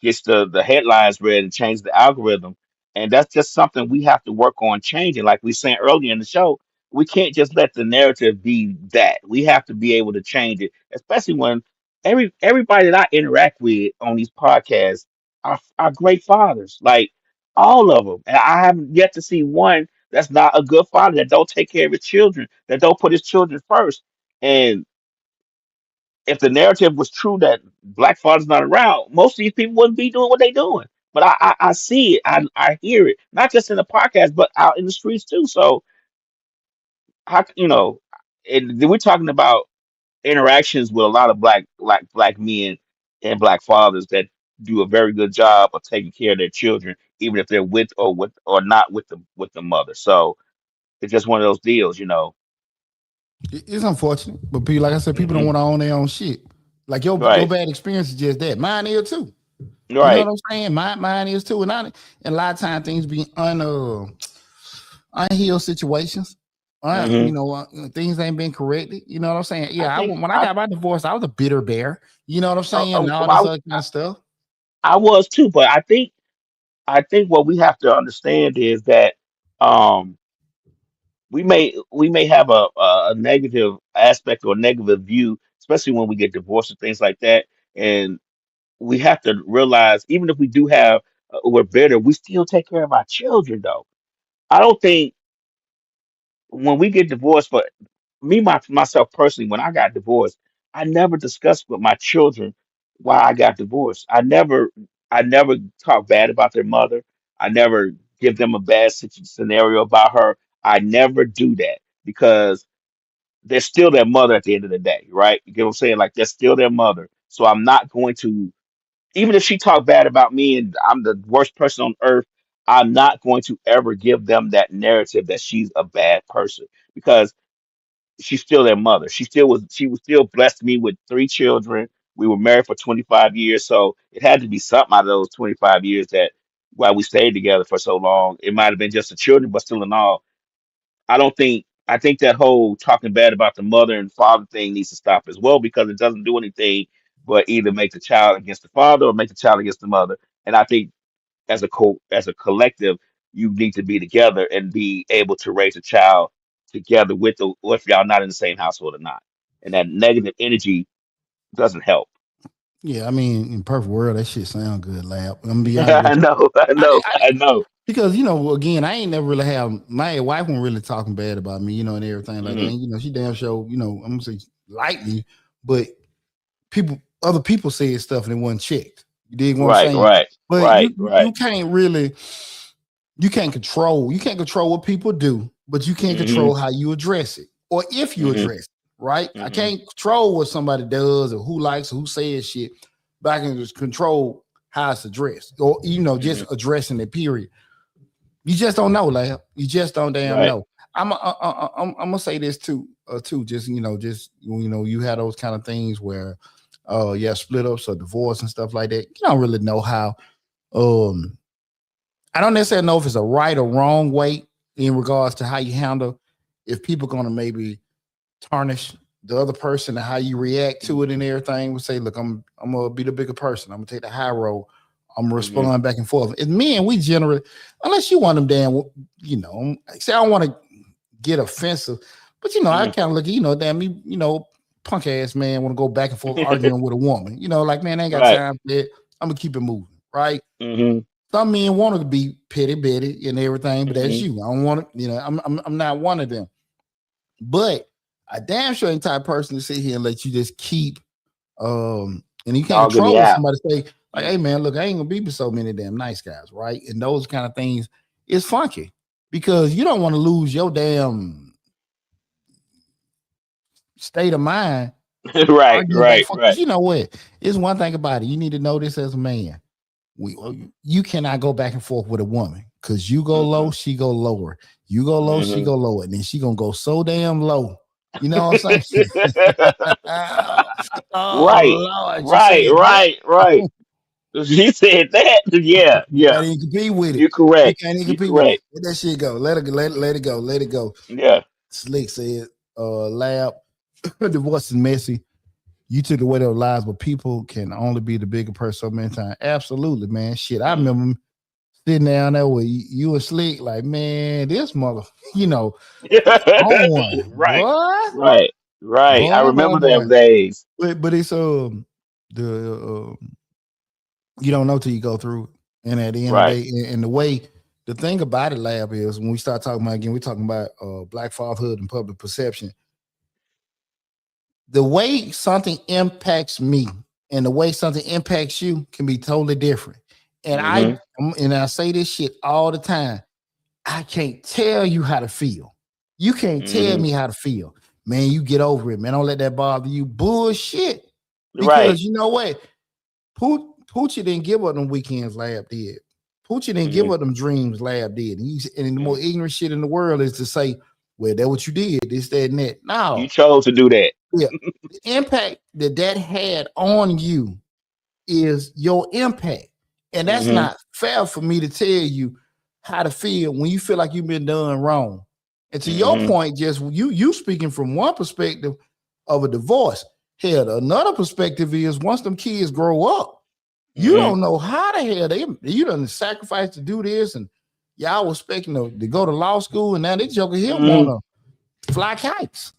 gets the headlines read and changes the algorithm. And that's just something we have to work on changing. Like we saying earlier in the show, we can't just let the narrative be that. We have to be able to change it, especially when everybody that I interact with on these podcasts are great fathers. Like all of them. And I haven't yet to see one that's not a good father, that don't take care of his children, that don't put his children first. And if the narrative was true that Black fathers not around, most of these people wouldn't be doing what they doing. But I see it, I hear it, not just in the podcast, but out in the streets too. So how and then we're talking about interactions with a lot of black men and black fathers that do a very good job of taking care of their children, even if they're with or not with the mother. So it's just one of those deals. It's unfortunate, but people, like I said, people don't Hmm. want to own their own shit. Like your Right, bad experience is just that. Mine is too. You know what right. I'm saying? Mine is too. And a lot of times things be unhealed situations. Hmm. Things ain't been corrected. You know what I'm saying? I Yeah, think when I got my divorce, I was a bitter bear. You know what I'm saying? And all this I, other kind of stuff. I was too, but I think what we have to understand is that um we may have a negative aspect or a negative view, especially when we get divorced and things like that. And we have to realize, even if we do have we're bitter, we still take care of our children though. I don't think when we get divorced, for myself personally, when I got divorced, I never discussed with my children why I got divorced. I never talk bad about their mother. I never give them a bad scenario about her. I never do that because they're still their mother at the end of the day, right? You get what I'm saying? Like they're still their mother. So I'm not going to, even if she talked bad about me and I'm the worst person on earth, I'm not going to ever give them that narrative that she's a bad person because she's still their mother. She was still blessed me with three children. We were married for 25 years, so it had to be something out of those 25 years that while we stayed together for so long. It might have been just the children, but still in all, I think that whole talking bad about the mother and father thing needs to stop as well because it doesn't do anything but either make the child against the father or make the child against the mother. And I think as a collective, you need to be together and be able to raise a child together with the or if y'all not in the same household or not. And that negative energy doesn't help. Yeah, I mean, in perfect world, that shit sound good, lab. I'm gonna be honest I with you. know, I know, I know. Because again, I ain't never really have my wife wasn't really talking bad about me, and everything like that. Hmm. And she damn sure, I'm gonna say lightly, but other people said stuff and it wasn't checked. You dig what I'm Right, saying? right, But right, you right. can't really you can't control what people do, but you can't Hmm. control how you address it or if you Hmm. address it, right? I Hmm. can't control what somebody does or who likes or who says shit, but I can just control how it's addressed or Hmm. just addressing it. Period. You just don't know, lab. You just don't damn Right. know. I'm gonna say this too. Just you had those kind of things where, yeah, split ups or divorce and stuff like that. You don't really know how um I don't necessarily know if it's a right or wrong way in regards to how you handle if people gonna maybe tarnish the other person and how you react to it and everything. We say, look, I'm gonna be the bigger person. I'm gonna take the high road. I'm gonna Mm-hmm. respond back and forth. And men, we generally, unless you want them damn, say I don't want to get offensive, but I Mm-hmm. kind of look at, damn me, punk ass man want to go back and forth arguing with a woman. Like, man, I ain't got Right. time for that. I'm gonna keep it moving, right? Mm-hmm. Some men want to be petty betty and everything, but that's Mm-hmm. you. I don't want to, I'm not one of them. But I damn sure ain't type of person to sit here and let you just keep and you can't Dogging me control out. somebody say, like, Mm. hey man, look, I ain't gonna be with so many damn nice guys, right? And those kind of things, it's funky because you don't want to lose your damn state of mind Right. arguing back Right. for because Right. you know what? It's one thing about it. You need to know this as a man. You cannot go back and forth with a woman because you go low, Mm-mm. she go lower. You go low, she Mm-hmm. go lower. And then she gonna go so damn low. You know what I'm saying? Oh Right. Lord, you Right. said that. Right. Right. She said that. Yeah. You Yeah. can't even compete with it. You're You correct. can't even You're compete with it. correct. Let that shit go. Let it go. Let it go. Let it go. Yeah. Slick said, lab, divorce is messy. You took away their lives, but people can only be the bigger person so many times. Absolutely, man. Shit. I Mm. remember sitting down there with you and Slick, like, man, this mother, on one. Right. Boy, Right. Right. I boy, boy, remember boy. them days. But it's the you don't know till you go through it. And at the end of the Right. day, and the way the thing about it, lab, is when we start talking about again, we're talking about black fatherhood and public perception. The way something impacts me and the way something impacts you can be totally different. And Mm-hmm. I say this shit all the time. I can't tell you how to feel. You can't tell Mm-hmm. me how to feel. Man, you get over it, man. Don't let that bother you. Bullshit. Right. Because you know what? Poochie didn't give up them weekends, Lab did. Poochie didn't give Mm-hmm. up them dreams, Lab did. And the more ignorant shit in the world is to say, well, that's what you did, this, that, and that. You No. chose to do that. Yeah. The impact that had on you is your impact. And that's Mm-hmm. not fair for me to tell you how to feel when you feel like you've been done wrong. And to your Mm-hmm. point, just you speaking from one perspective of a divorce. Hell, another perspective is once them kids grow up, you Mm-hmm. don't know how the hell you done sacrifice to do this, and y'all was expecting to go to law school, and now this joker here Mm-hmm. wanna fly kites.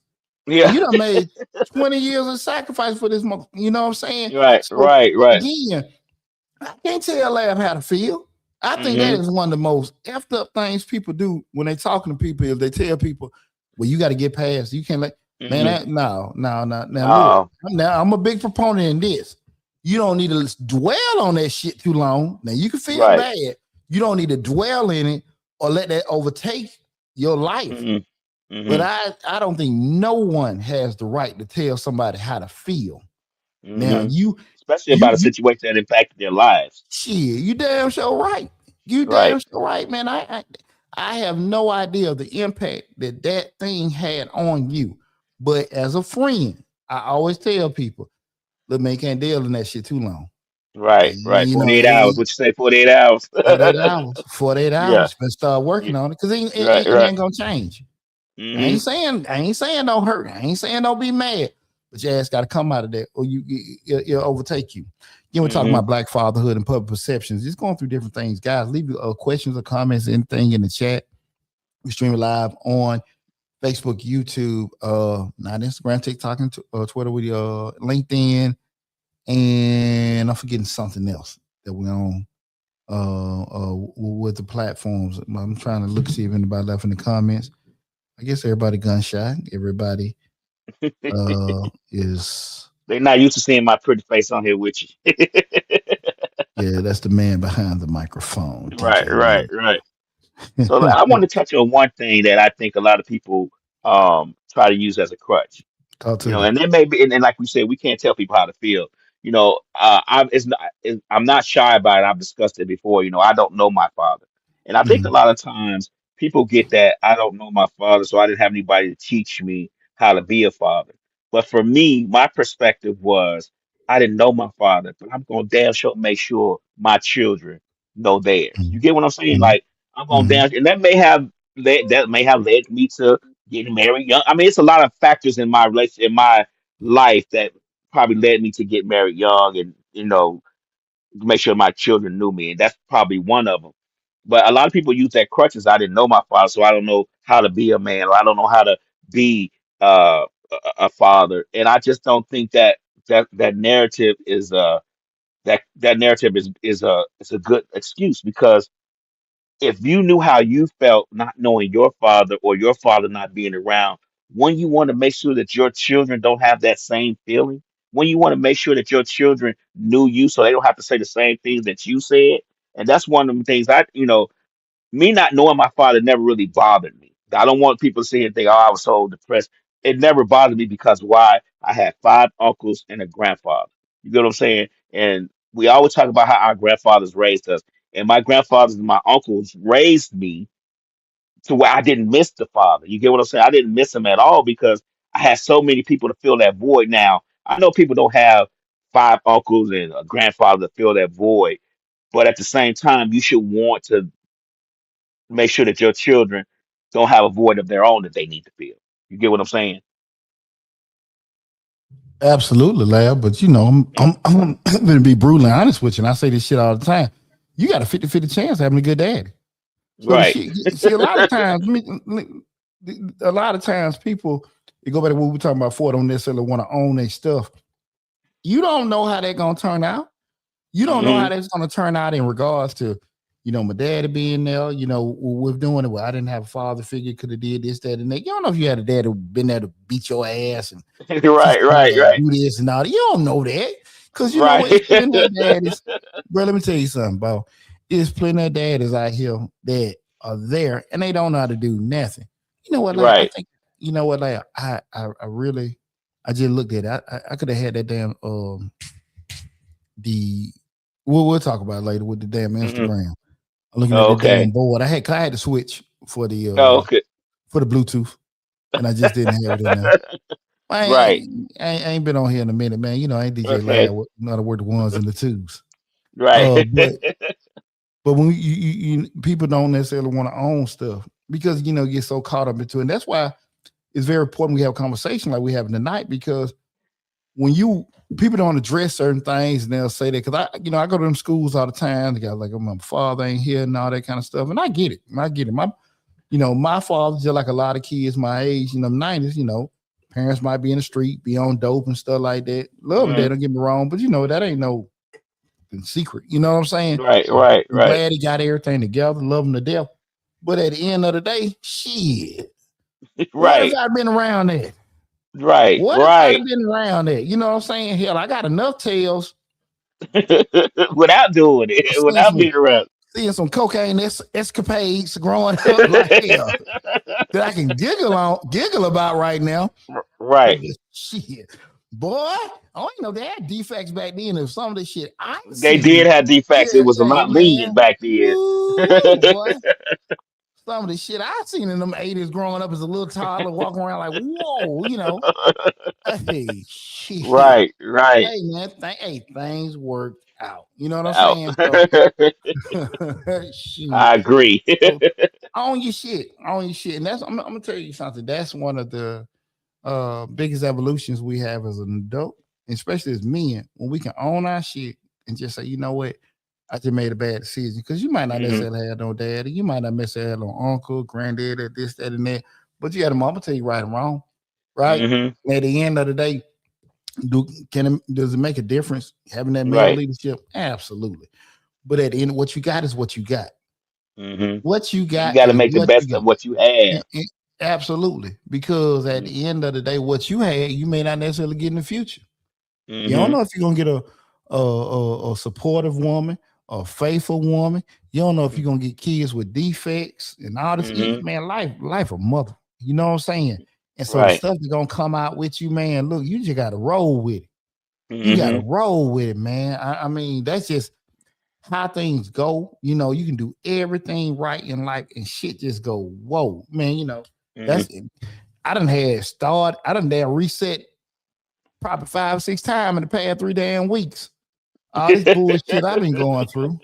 And Yeah. you done made 20 years of sacrifice for this month. You know what I'm saying? Right. So Right. Right. again, I can't tell Lab how to feel. I think that Mm-hmm. is one of the most effed up things people do when they talking to people. If they tell people, "Well, you got to get past. You can't let man. Mm-hmm. No, no, no. Now look, No. I'm a big proponent in this. You don't need to dwell on that shit too long. Now you can feel Right. bad. You don't need to dwell in it or let that overtake your life. Mm-hmm. But Mm-hmm. I don't think no one has the right to tell somebody how to feel. Now Mm-hmm. you Especially you about a you situation that impacted their lives. shit, you damn sure right. You damn Right. sure right, man. I have no idea the impact that thing had on you. But as a friend, I always tell people, look, man, you can't deal in that shit too long. Right. Right. You know, 48 hours. What you say? 48 hours. 48 hours, 48 Yeah. hours, but start Yeah. working on it because Right. it Right. ain't gonna change. Mm-hmm. I ain't saying don't hurt. I ain't saying don't be mad. But your ass got to come out of that, or it'll overtake you. We're talking Mm-hmm. about black fatherhood and public perceptions. It's going through different things, guys. Leave your questions or comments, anything in the chat. We stream it live on Facebook, YouTube, not Instagram, TikTok, and Twitter with LinkedIn, and I'm forgetting something else that we're on with the platforms. I'm trying to look see if anybody left in the comments. I guess everybody gun shy. Everybody is They're not used to seeing my pretty face on here with you. yeah, that's the man behind the microphone, Right. DJ Right. Man. Right. So I want to touch on one thing that I think a lot of people try to use as a crutch. Talk You to know, me. and then maybe, and like we said, we can't tell people how to feel. You know, I'm not shy about it. I've discussed it before. You know, I don't know my father, and I think a Mhm. lot of times people get that I don't know my father, so I didn't have anybody to teach me how to be a father. But for me, my perspective was I didn't know my father, but I'm gonna damn sure make sure my children. know theirs. You get what I'm saying? Mhm. Like I'm gonna Mhm. dance, and that may have led me to getting married young. I mean, it's a lot of factors in my in my life that probably led me to get married young, and make sure my children knew me, and that's probably one of them. But a lot of people use that crutches. I didn't know my father, so I don't know how to be a man, or I don't know how to be a father, and I just don't think that narrative is that narrative is a good excuse, because if you knew how you felt not knowing your father, or your father not being around, when you want to make sure that your children don't have that same feeling, when you want to make sure that your children knew you so they don't have to say the same things that you said. And that's one of the things me not knowing my father never really bothered me. I don't want people to sit here and think, oh, I was so depressed. It never bothered me, because why? I had five uncles and a grandfather. You get what I'm saying? And we always talk about how our grandfathers raised us. And my grandfathers and my uncles raised me to where I didn't miss the father. You get what I'm saying? I didn't miss him at all, because I had so many people to fill that void. Now, I know people don't have five uncles and a grandfather to fill that void, but at the same time, you should want to make sure that your children don't have a void of their own that they need to fill. You get what I'm saying? Absolutely, lad. But I'm going to be brutally honest with you, and I say this shit all the time. You got a 50-50 chance of having a good daddy. So the Right. shit, see, a lot of times, a lot of times people, you go back to what we were talking about before, don't necessarily want to own their stuff. You don't know how they're gonna turn out. You don't know how Hmm. that's gonna turn out in regards to, my daddy being there. We're doing it. Well, I didn't have a father figure, could have did this, that, and that. You don't know if you had a dad who been there to beat your ass and teach Right. you how Right. to Right. do this and all that. You don't know that. Because you know what? It's Right. plenty of daddies. Bro, let me tell you something, bro. It's plenty of daddies out here that are there and they don't know how to do nothing. You know what? Like, I Right. think, like, I really, I just looked at it. I could have had that damn, the, we'll talk about it later with the damn Hmm. Instagram. I'm looking at the damn Okay. board. I had to switch Okay. for the Bluetooth and I just didn't have it in there. Right. I ain't been on here in a minute, man. I ain't DJ Lad. Okay. Not a word the ones and the twos. Right. But when people don't necessarily want to own stuff because get so caught up into it. And that's why it's very important we have a conversation like we having tonight, because when people don't address certain things and they'll say that, because I go to them schools all the time. They got like, oh, my father ain't here and all that kind of stuff, and I get it. My father, just like a lot of kids my age, 90s, parents might be in the street, be on dope and stuff like that. Love them, Hmm. dad, don't get me wrong, but that ain't no secret. You know what I'm saying? Right. Right. I'm Right. glad he got everything together, love him to death. But at the end of the day, shit, what if Right. I'd been around that? Right. What if I'd Right. have been around that? You know what I'm saying? Hell, I got enough tales Without doing of it, seeing without some, being around. cocaine escapades growing up like hell that I can giggle about right now. Right. Shit, boy, I don't know they had defects back then. If some of the shit I They did seen, have defects. It yeah, was a hey lot lenient man, back then. woo, boy, some of the shit I seen in them 80s growing up as a little toddler, walking around like, whoa, hey, shit, Right. Right. hey man, things worked out. You know what I'm Out. saying? So, I shoot, agree. so own your shit, and I'm gonna tell you something. That's one of the biggest evolutions we have as an adult, especially as men, when we can own our shit and just say, you know what, I just made a bad decision. Because you might not Hmm. necessarily have no daddy, you might not necessarily have no uncle, granddaddy, this, that, and that, but you got a mama tell you right and wrong, right? Hmm. And at the end of the day, does it make a difference having that male Right. leadership? Absolutely. But at the end, what you got is what you got. Hmm. What you You got got to is make the what you best got. of what you have. Absolutely. Because at the end of the day, what you had, you may not necessarily get in the future. You don't Hmm. know if you're gonna get a supportive woman, a faithful woman. You don't know if you're gonna get kids with defects and all this. Hmm. Man, life a mother. You know what I'm saying? And so the Right. stuff that's gonna come out with you, man. Look, you just gotta roll with it. You gotta Hmm. roll with it, man. I mean, that's just how things go. You can do everything right in life, and shit just go, whoa, man. Hmm. That's I done had start. I done damn reset probably 5 or 6 times in the past 3 damn weeks. all this bullshit I've been going through.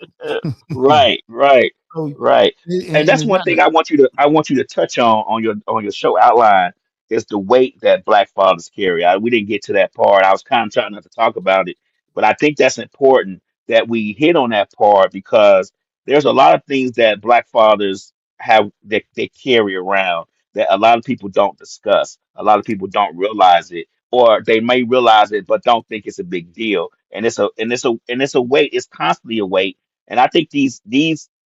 Right, right, So, right. And and that's it's one not thing I want you to touch on your show outline is the weight that Black fathers carry. We didn't get to that part. I was kind of trying not to talk about it, but I think that's important that we hit on that part because there's a lot of things that Black fathers have that they carry around that a lot of people don't discuss. A lot of people don't realize it, or they may realize it but don't think it's a big deal. And it's a weight. It's constantly a weight, and I think these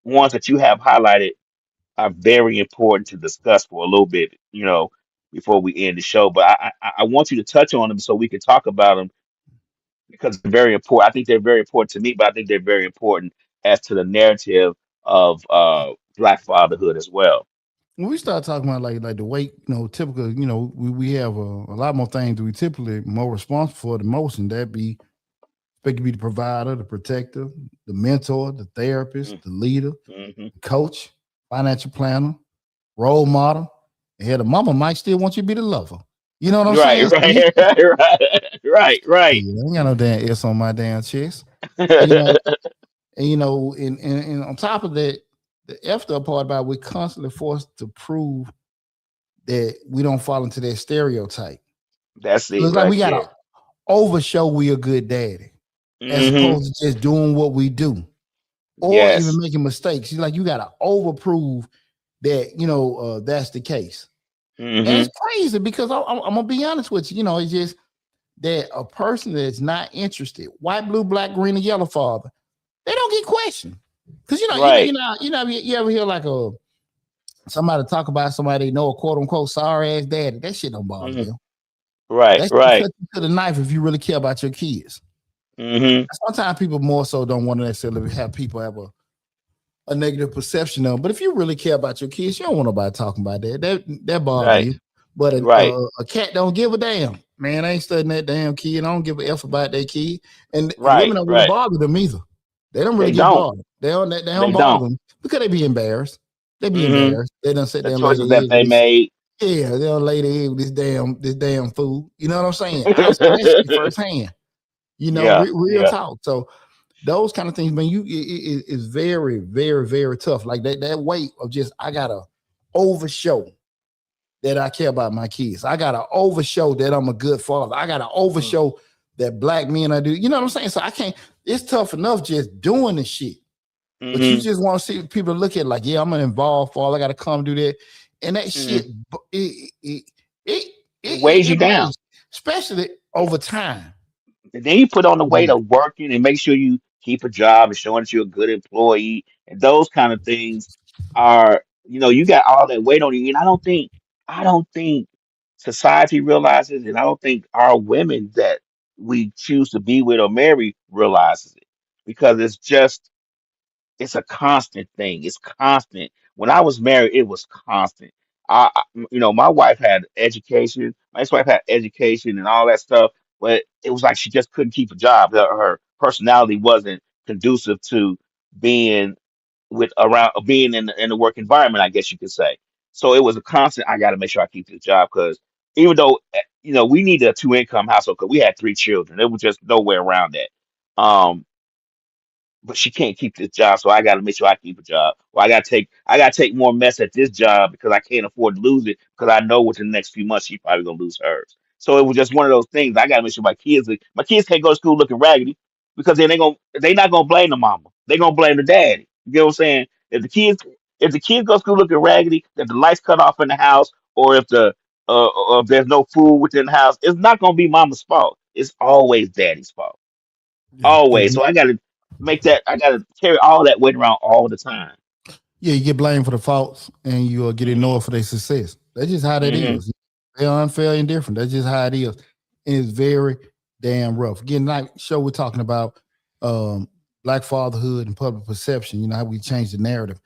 ones that you have highlighted are very important to discuss for a little bit, before we end the show. But I want you to touch on them so we can talk about them because they're very important. I think they're very important to me, but I think they're very important as to the narrative of Black fatherhood as well. when we start talking about like the weight, typical, we have a lot more things that we typically more responsible for the most, and that be expect to be the provider, the protector, the mentor, the therapist, the leader, Mm-hmm. the coach, financial planner, role model. And hell, the mama might still want you to be the lover. You know what I'm Right, saying? So you, right, right, right, yeah, I ain't got no damn S on my damn chest. And, right. and on top of that, the effed up part about we're constantly forced to prove that we don't fall into that stereotype. That's So it it's like right we gotta there. overshow we a good daddy as Hmm. opposed to just doing what we do or even Yes. making mistakes. It's like you gotta overprove that that's the case. And it's Hmm. crazy because I'm gonna be honest with you. It's just that a person that's not interested, white, blue, black, green, and yellow father, they don't get questioned. Because Right. you ever hear like somebody talk about somebody they know a quote unquote sorry ass daddy. That shit don't bother Hmm. them. Right, That shit right. cut you to the knife if you really care about your kids. Hmm. Sometimes people more so don't want to necessarily have people have a negative perception of them. But if you really care about your kids, you don't want nobody talking about that. That bother Right, you. But right, a cat don't give a damn. Man, I ain't studying that damn kid. I don't give a f about that kid. And women right, don't really right. bother them either. They don't really They get don't. bothered. They don't They bother don't. them because they be embarrassed. They be Hmm. embarrassed. They don't sit The there and lay their choices that egg with they this. made. Yeah, they don't lay their egg with this damn fool. You know what I'm saying? I've seen that shit firsthand. Yeah, Real yeah. talk. So those kind of things, man, it's very, very, very tough. Like that weight of just I gotta overshow that I care about my kids. I gotta overshow that I'm a good father. I gotta overshow that black men I do. You know what I'm saying? So I can't. It's tough enough just doing the shit, but you Hmm. just want to see people look at it like, yeah, I'm an involved father. I gotta come do that, and that Hmm. shit it it It weighs you it down. weighs, especially over time. And then you put on the Over weight time. of working and make sure you keep a job and showing that you're a good employee. And those kind of things are, you got all that weight on you. And I don't think society realizes, and I don't think our women that we choose to be with or marry realizes it because it's a constant thing. It's constant. When I was married, it was constant. My wife had education. My ex-wife had education and all that stuff, but it was like she just couldn't keep a job. Her personality wasn't conducive to being being in the work environment, I guess you could say. So it was a constant. I got to make sure I keep this job because even though we needed a two-income household because we had three children, there was just no way around that. But she can't keep this job, so I got to make sure I keep a job. Well, I got to take more mess at this job because I can't afford to lose it because I know within the next few months she's probably gonna lose hers. So it was just one of those things. I got to make sure my kids can't go to school looking raggedy because then they not gonna blame the mama. They gonna blame the daddy. You get what I'm saying? If the kids go to school looking raggedy, if the lights cut off in the house, or if there's no food within the house, it's not gonna be mama's fault. It's always daddy's fault. Yeah, Always. So I gotta carry all that weight around all the time. yeah, you get blamed for the faults and you get Hmm. ignored for their success. That's just how that Hmm. is. They're unfair and different. That's just how it is. And it's very damn rough. Again, like show we're talking about um, black fatherhood and public perception, how we change the narrative.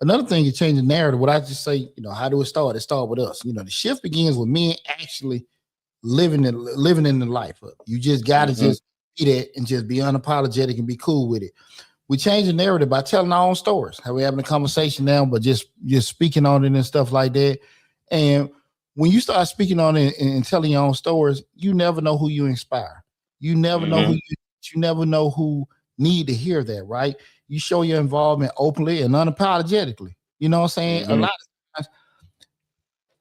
Another thing you change the narrative, what I just say, how do it start? It start with us. The shift begins with men actually living in the life. You just gotta Hmm. just be that and just be unapologetic and be cool with it. We change the narrative by telling our own stories. How we having a conversation now, but just speaking on it and stuff like that. And when you start speaking on it and telling your own stories, you never know who you inspire. You never know who Hmm. you never know who need to hear that, right? You show your involvement openly and unapologetically. You know what I'm saying? A Mm-hmm. lot of times,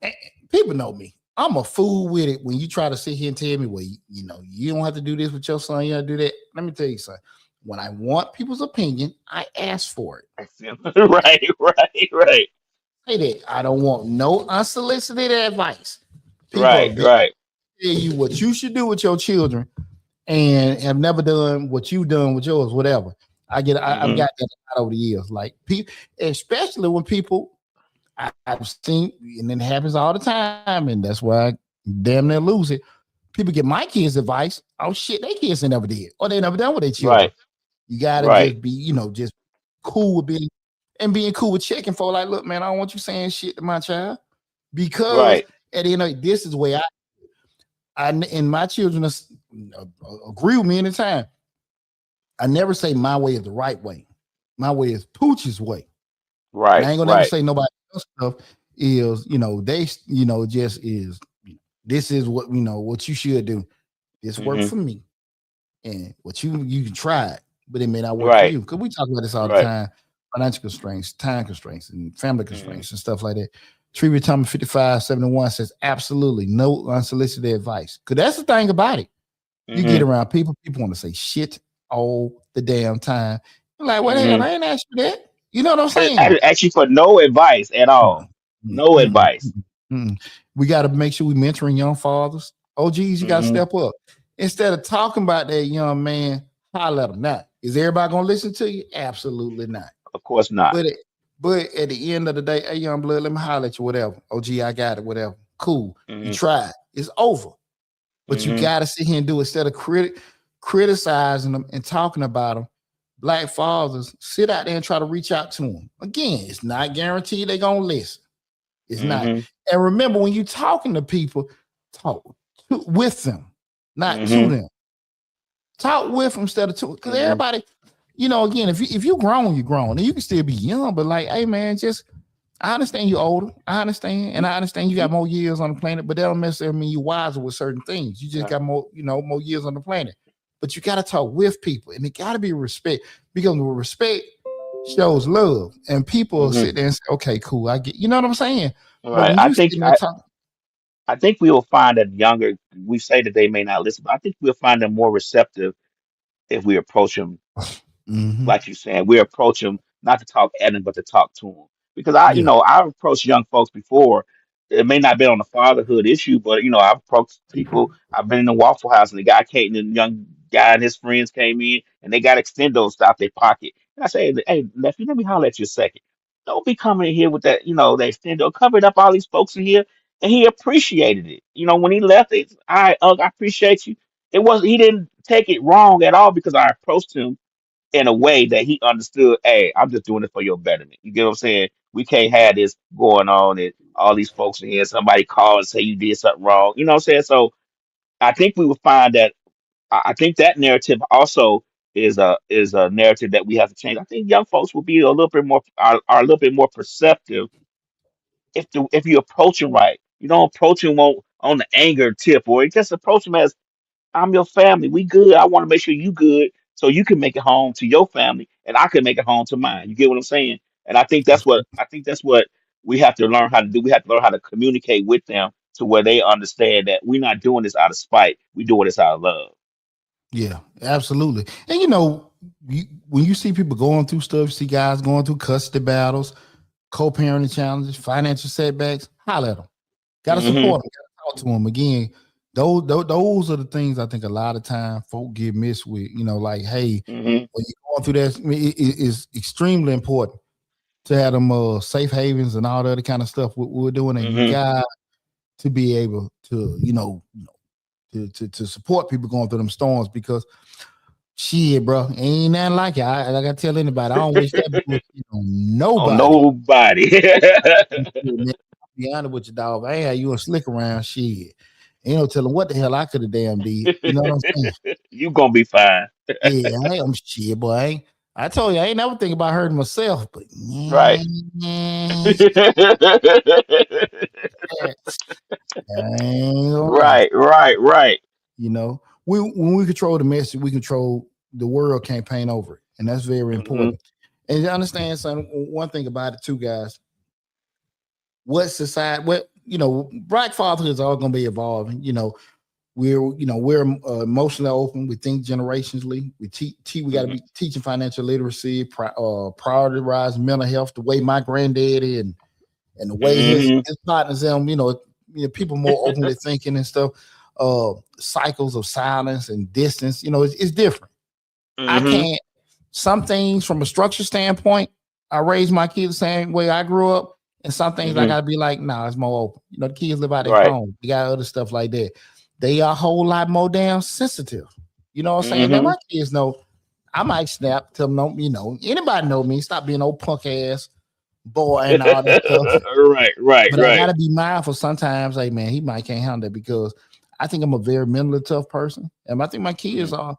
eh, people know me. I'm a fool with it when you try to sit here and tell me, well, you know, you don't have to do this with your son, you have to do that. Let me tell you something. When I want people's opinion, I ask for it. Right, right, right, Say that I don't want no unsolicited advice. People right, they right. tell you what you should do with your children and have never done what you've done with yours, whatever. I've Mm-hmm. got that a lot over the years. Like people, especially when people I've seen, and it happens all the time, and that's why I damn near lose it. People get my kids advice. Oh shit, they kids they never did, or they never done with their children. Right, You gotta right, just be, just cool with being cool with checking for like, look, man, I don't want you saying shit to my child because right. at the end of this is where I and my children agree with me anytime. I never say my way is the right way. My way is Pooch's way. And I Right, ain't gonna ever right. say nobody else stuff is, they, just is, this is what, what you should do. This worked Mm-hmm. for me. And what you can try it, but it may not work for Right, you. Because we talk about this all the right. time. Financial constraints, time constraints, and family Mm-hmm. constraints and stuff like that. Tree Retirement 5571 says absolutely no unsolicited advice. Because that's the thing about it. You get Mm-hmm. around people want to say shit all the damn time. You're like, what the hell? Mm-hmm. I ain't asked you that. You know what I'm I saying? didn't ask you for no advice at Mm, all. mm, No mm, advice. mm, mm. We got to make sure we mentoring young fathers. OGs, you got to Mm-hmm. step up. Instead of talking about that young man, holler at him. Now, is everybody going to listen to you? Absolutely not. Of course not. But but at the end of the day, hey, young blood, let me holler at you, whatever. OG, I got it, whatever. Cool. You Mm-hmm. tried. It's over. But you Mm-hmm. got to sit here and do it instead of criticizing them and talking about them. Black fathers, sit out there and try to reach out to them. Again, it's not guaranteed they're going to listen. It's not. Mm-hmm. And remember, when you're talking to people, talk with them, not to Mm-hmm. them. Talk with them instead of to. Because Mm-hmm. everybody, again, if you grown, you're grown, and you can still be young. But like, hey man, just I understand you're older. I understand, and I understand you got more years on the planet. But that don't necessarily mean you're wiser with certain things. You just Right. got more years on the planet. But you got to talk with people, and it got to be respect because respect shows love, and people Mm-hmm. sit there and say, "Okay, cool, I get." You know what I'm saying? But Right. when you sitting there talking, I think we will find that younger. We say that they may not listen, but I think we'll find them more receptive if we approach them mm-hmm, like you said, we approach them not to talk at them, but to talk to them. Because yeah, I've approached young folks before. It may not be on the fatherhood issue, but I've approached people. I've been in the Waffle House, and the guy came, and the young guy and his friends came in, and they got extendos out their pocket. And I say, "Hey, nephew, let me holler at you a second. Don't be coming in here with that, the extendo covered up all these folks in here." And he appreciated it. When he left, I appreciate you. He didn't take it wrong at all because I approached him in a way that he understood, hey, I'm just doing it for your betterment. You get what I'm saying? We can't have this going on and all these folks in here, somebody call and say you did something wrong. You know what I'm saying? So I think we will find that I think that narrative also is a narrative that we have to change. I think young folks will be a little bit more are a little bit more perceptive if you approach them right. You don't approach them on the anger tip or you just approach them as I'm your family. We good. I want to make sure you good so you can make it home to your family and I can make it home to mine. You get what I'm saying? And I think that's what we have to learn how to do. We have to learn how to communicate with them to where they understand that we're not doing this out of spite. We're doing this out of love. yeah, absolutely. And when you see people going through stuff, you see guys going through custody battles, co-parenting challenges, financial setbacks, holler at them. Got to Hmm. support them. Got to talk to them again. Those are the things I think a lot of time folk get missed with. Like, hey, Hmm. when you're going through that, I mean, it's extremely important to have them safe havens and all the other kind of stuff we're doing, and you Hmm. got to be able to, to support people going through them storms because shit, bro, ain't nothing like it. I gotta tell anybody, I don't wish that bullshit on Oh, nobody. nobody. Man, I'll be honest with you, dog. I ain't had you a slick around shit. Ain't no telling what the hell I could have damn did. You know what I'm saying? You gonna be fine. Yeah, I am shit, boy. I told you I ain't never think about hurting myself, but Right. man, I ain't gonna lie. Right, right, right. When we control the message, we control. the world can't paint over it, and that's very Mm-hmm. important. And you understand, son, one thing about it too, guys. What society, what black fatherhood is all going to be evolving. We're emotionally open. We think generationally. We got to Mm-hmm. be teaching financial literacy, prioritize mental health. The way my granddaddy and the way Mm-hmm. his partners, people more openly thinking and stuff. Cycles of silence and distance. It's different. I Mm-hmm. can't. Some things from a structure standpoint, I raised my kids the same way I grew up, and some things I Mm-hmm. gotta be like, nah, it's more open. The kids live out their Right. phone. They got other stuff like that. They are a whole lot more damn sensitive. You know what I'm saying? Man, Mm-hmm. my kids know I might snap, tell them, no, anybody know me, stop being old punk ass boy and all that stuff. Right. Right. But I Right. gotta be mindful sometimes, like, man, he might can't handle that because I think I'm a very mentally tough person. And I think my kids Mm-hmm.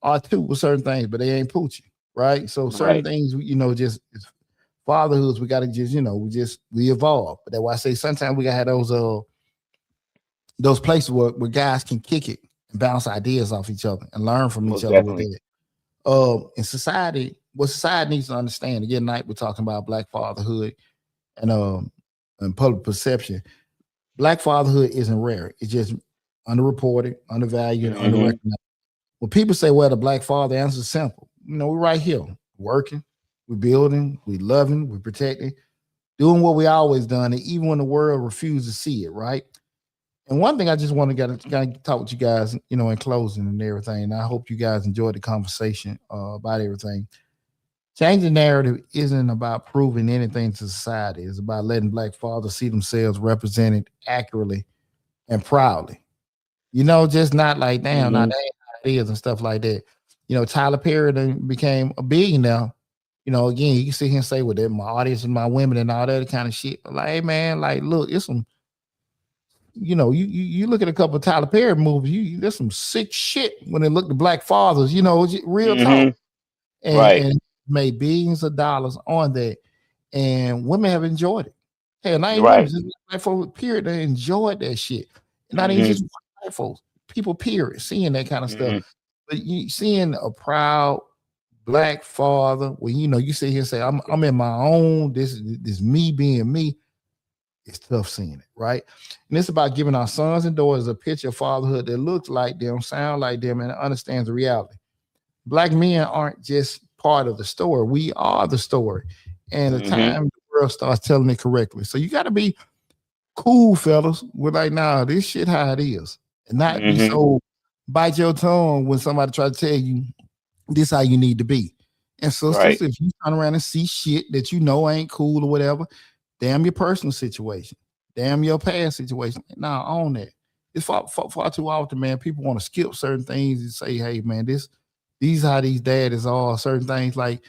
are too with certain things, but they ain't poochie, right? So certain Right. things, just fatherhoods, we gotta just, we evolve. But that's why I say sometimes we gotta have those places where guys can kick it and bounce ideas off each other and learn from each Most other with definitely. it. In society, what society needs to understand, again, tonight we're talking about black fatherhood and public perception. Black fatherhood isn't rare. It's just underreported, undervalued, and Mm-hmm. underrecognized. When people say, well, the black father, answer is simple. We're right here, working, we're building, we're loving, we're protecting, doing what we always done, and even when the world refuses to see it, right? And one thing I just want to gotta talk with you guys, in closing and everything. And I hope you guys enjoyed the conversation about everything. Changing narrative isn't about proving anything to society. It's about letting black fathers see themselves represented accurately and proudly. Just not like, damn, now Mm-hmm. that ain't how it is and stuff like that. Tyler Perry then became a billionaire. Again, you can sit here and say, well, they're my audience and my women and all that kind of shit. But like, hey man, like, look, it's some, you look at a couple of Tyler Perry movies, there's some sick shit when they look to black fathers, real talk. Mm-hmm. Right. And made billions of dollars on that. And women have enjoyed it. Hell, not even women, Right. just black folks, period, they enjoyed that shit. And not even Mm-hmm. just white folks, people, period, seeing that kind of stuff. Mm-hmm. But you seeing a proud black father, when you sit here and say, I'm in my own, this me being me, it's tough seeing it, right? And it's about giving our sons and daughters a picture of fatherhood that looks like them, sound like them, and understands the reality. Black men aren't just part of the story. We are the story. And the Mm-hmm. time the world starts telling it correctly. So you got to be cool, fellas. We're like, nah, this shit how it is. And not be Mm-hmm. so bite your tongue when somebody try to tell you this how you need to be. And sisters, Right. if you turn around and see shit that ain't cool or whatever, damn your personal situation. Damn your past situation. Nah, own that. It's far too often, man. People want to skip certain things and say, hey, man, these how these daddies are. Certain things like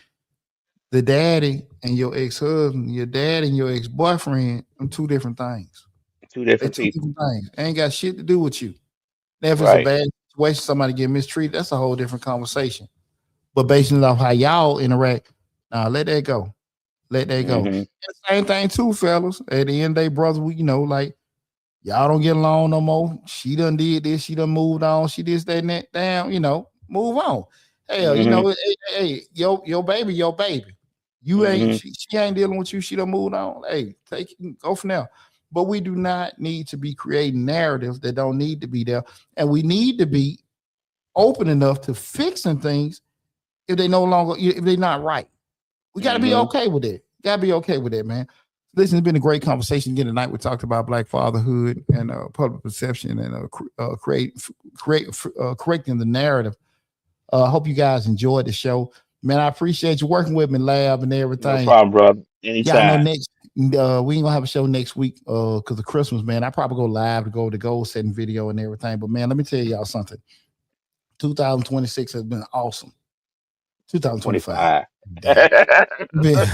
the daddy and your ex-husband, your dad and your ex-boyfriend, them two different things. Two They different two people. different things. They ain't got shit to do with you. Now, if it's a Right. bad situation, somebody get mistreated, that's a whole different conversation. But based on how y'all interact, now let that go. Let that go. And Mm-hmm. the same thing too, fellas. At the end of the day, brothers, we like y'all don't get along no more. She done did this. She done moved on. She did that and that. Damn, move on. Hell, Mm-hmm. hey, your baby, your baby. You ain't Mm-hmm. she ain't dealing with you. She done moved on. Hey, take it, go from there. But we do not need to be creating narratives that don't need to be there, and we need to be open enough to fixing things if they no longer if they're not right. We got to be Mm-hmm. okay with it. Got to be okay with it, man. Listen, it's been a great conversation again tonight. We talked about black fatherhood and public perception and correcting the narrative. I hope you guys enjoyed the show, man. I appreciate you working with me, lab and No everything. problem, brother. Y'all know Anytime. next we ain't gonna have a show next week because of Christmas, man. I probably go live to go to goal setting video and everything. But man, let me tell y'all something. 2026 has been awesome. 2025. 25. Damn. Man.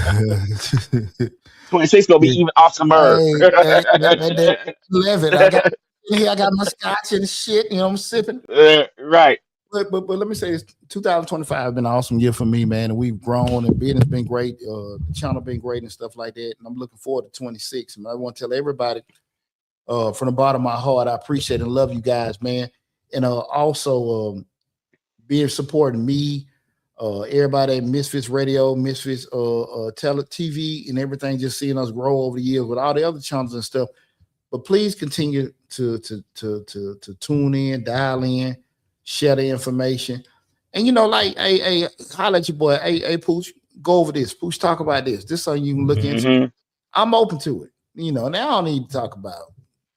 26 gonna be Yeah. even awesomer. Hey, that 11. I got my scotch and shit. I'm sipping. Right. But let me say this: 2025 has been an awesome year for me, man. And we've grown, and business been great. The channel been great and stuff like that. And I'm looking forward to 26. And I want to tell everybody from the bottom of my heart, I appreciate and love you guys, man. And also being supporting me. Everybody at Misfits Radio, Misfits TV, and everything. Just seeing us grow over the years with all the other channels and stuff. But please continue to tune in, dial in, share the information, and like, hey, holla at your boy, hey, Pooch, go over this, Pooch, talk about this. This something you can look into. Mm-hmm. I'm open to it. Now I don't need to talk about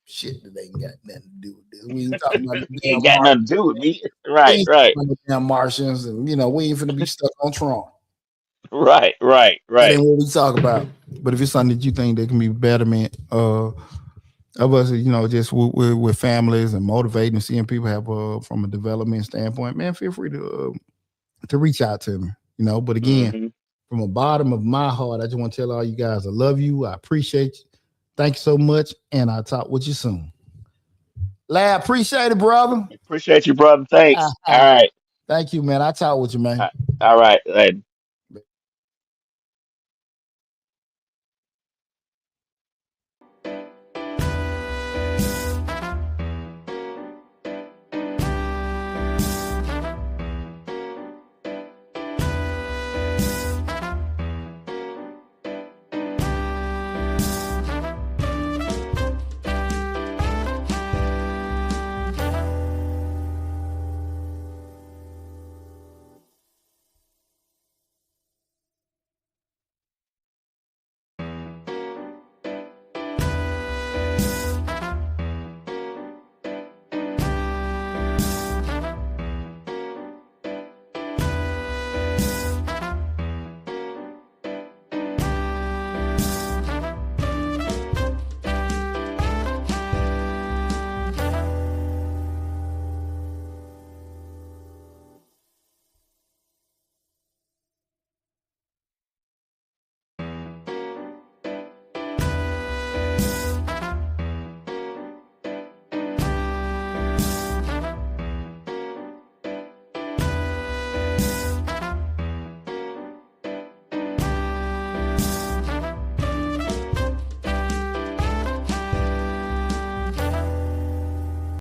shit that ain't got nothing to do with this. We ain't talking about the damn Ain't got nothing to do with me. Right, right, damn Martians, and we ain't finna be stuck on Tron. right, That ain't what we talk about. But if it's something that you think that can be betterment of us, just with families and motivating, seeing people have from a development standpoint, man, feel free to reach out to me. But again, mm-hmm. from the bottom of my heart, I just want to tell all you guys I love you. I appreciate you. Thank you so much, and I'll talk with you soon. Lad, appreciate it, brother. Appreciate you, brother. Thanks. All right. Thank you, man. I'll talk with you, man. All right.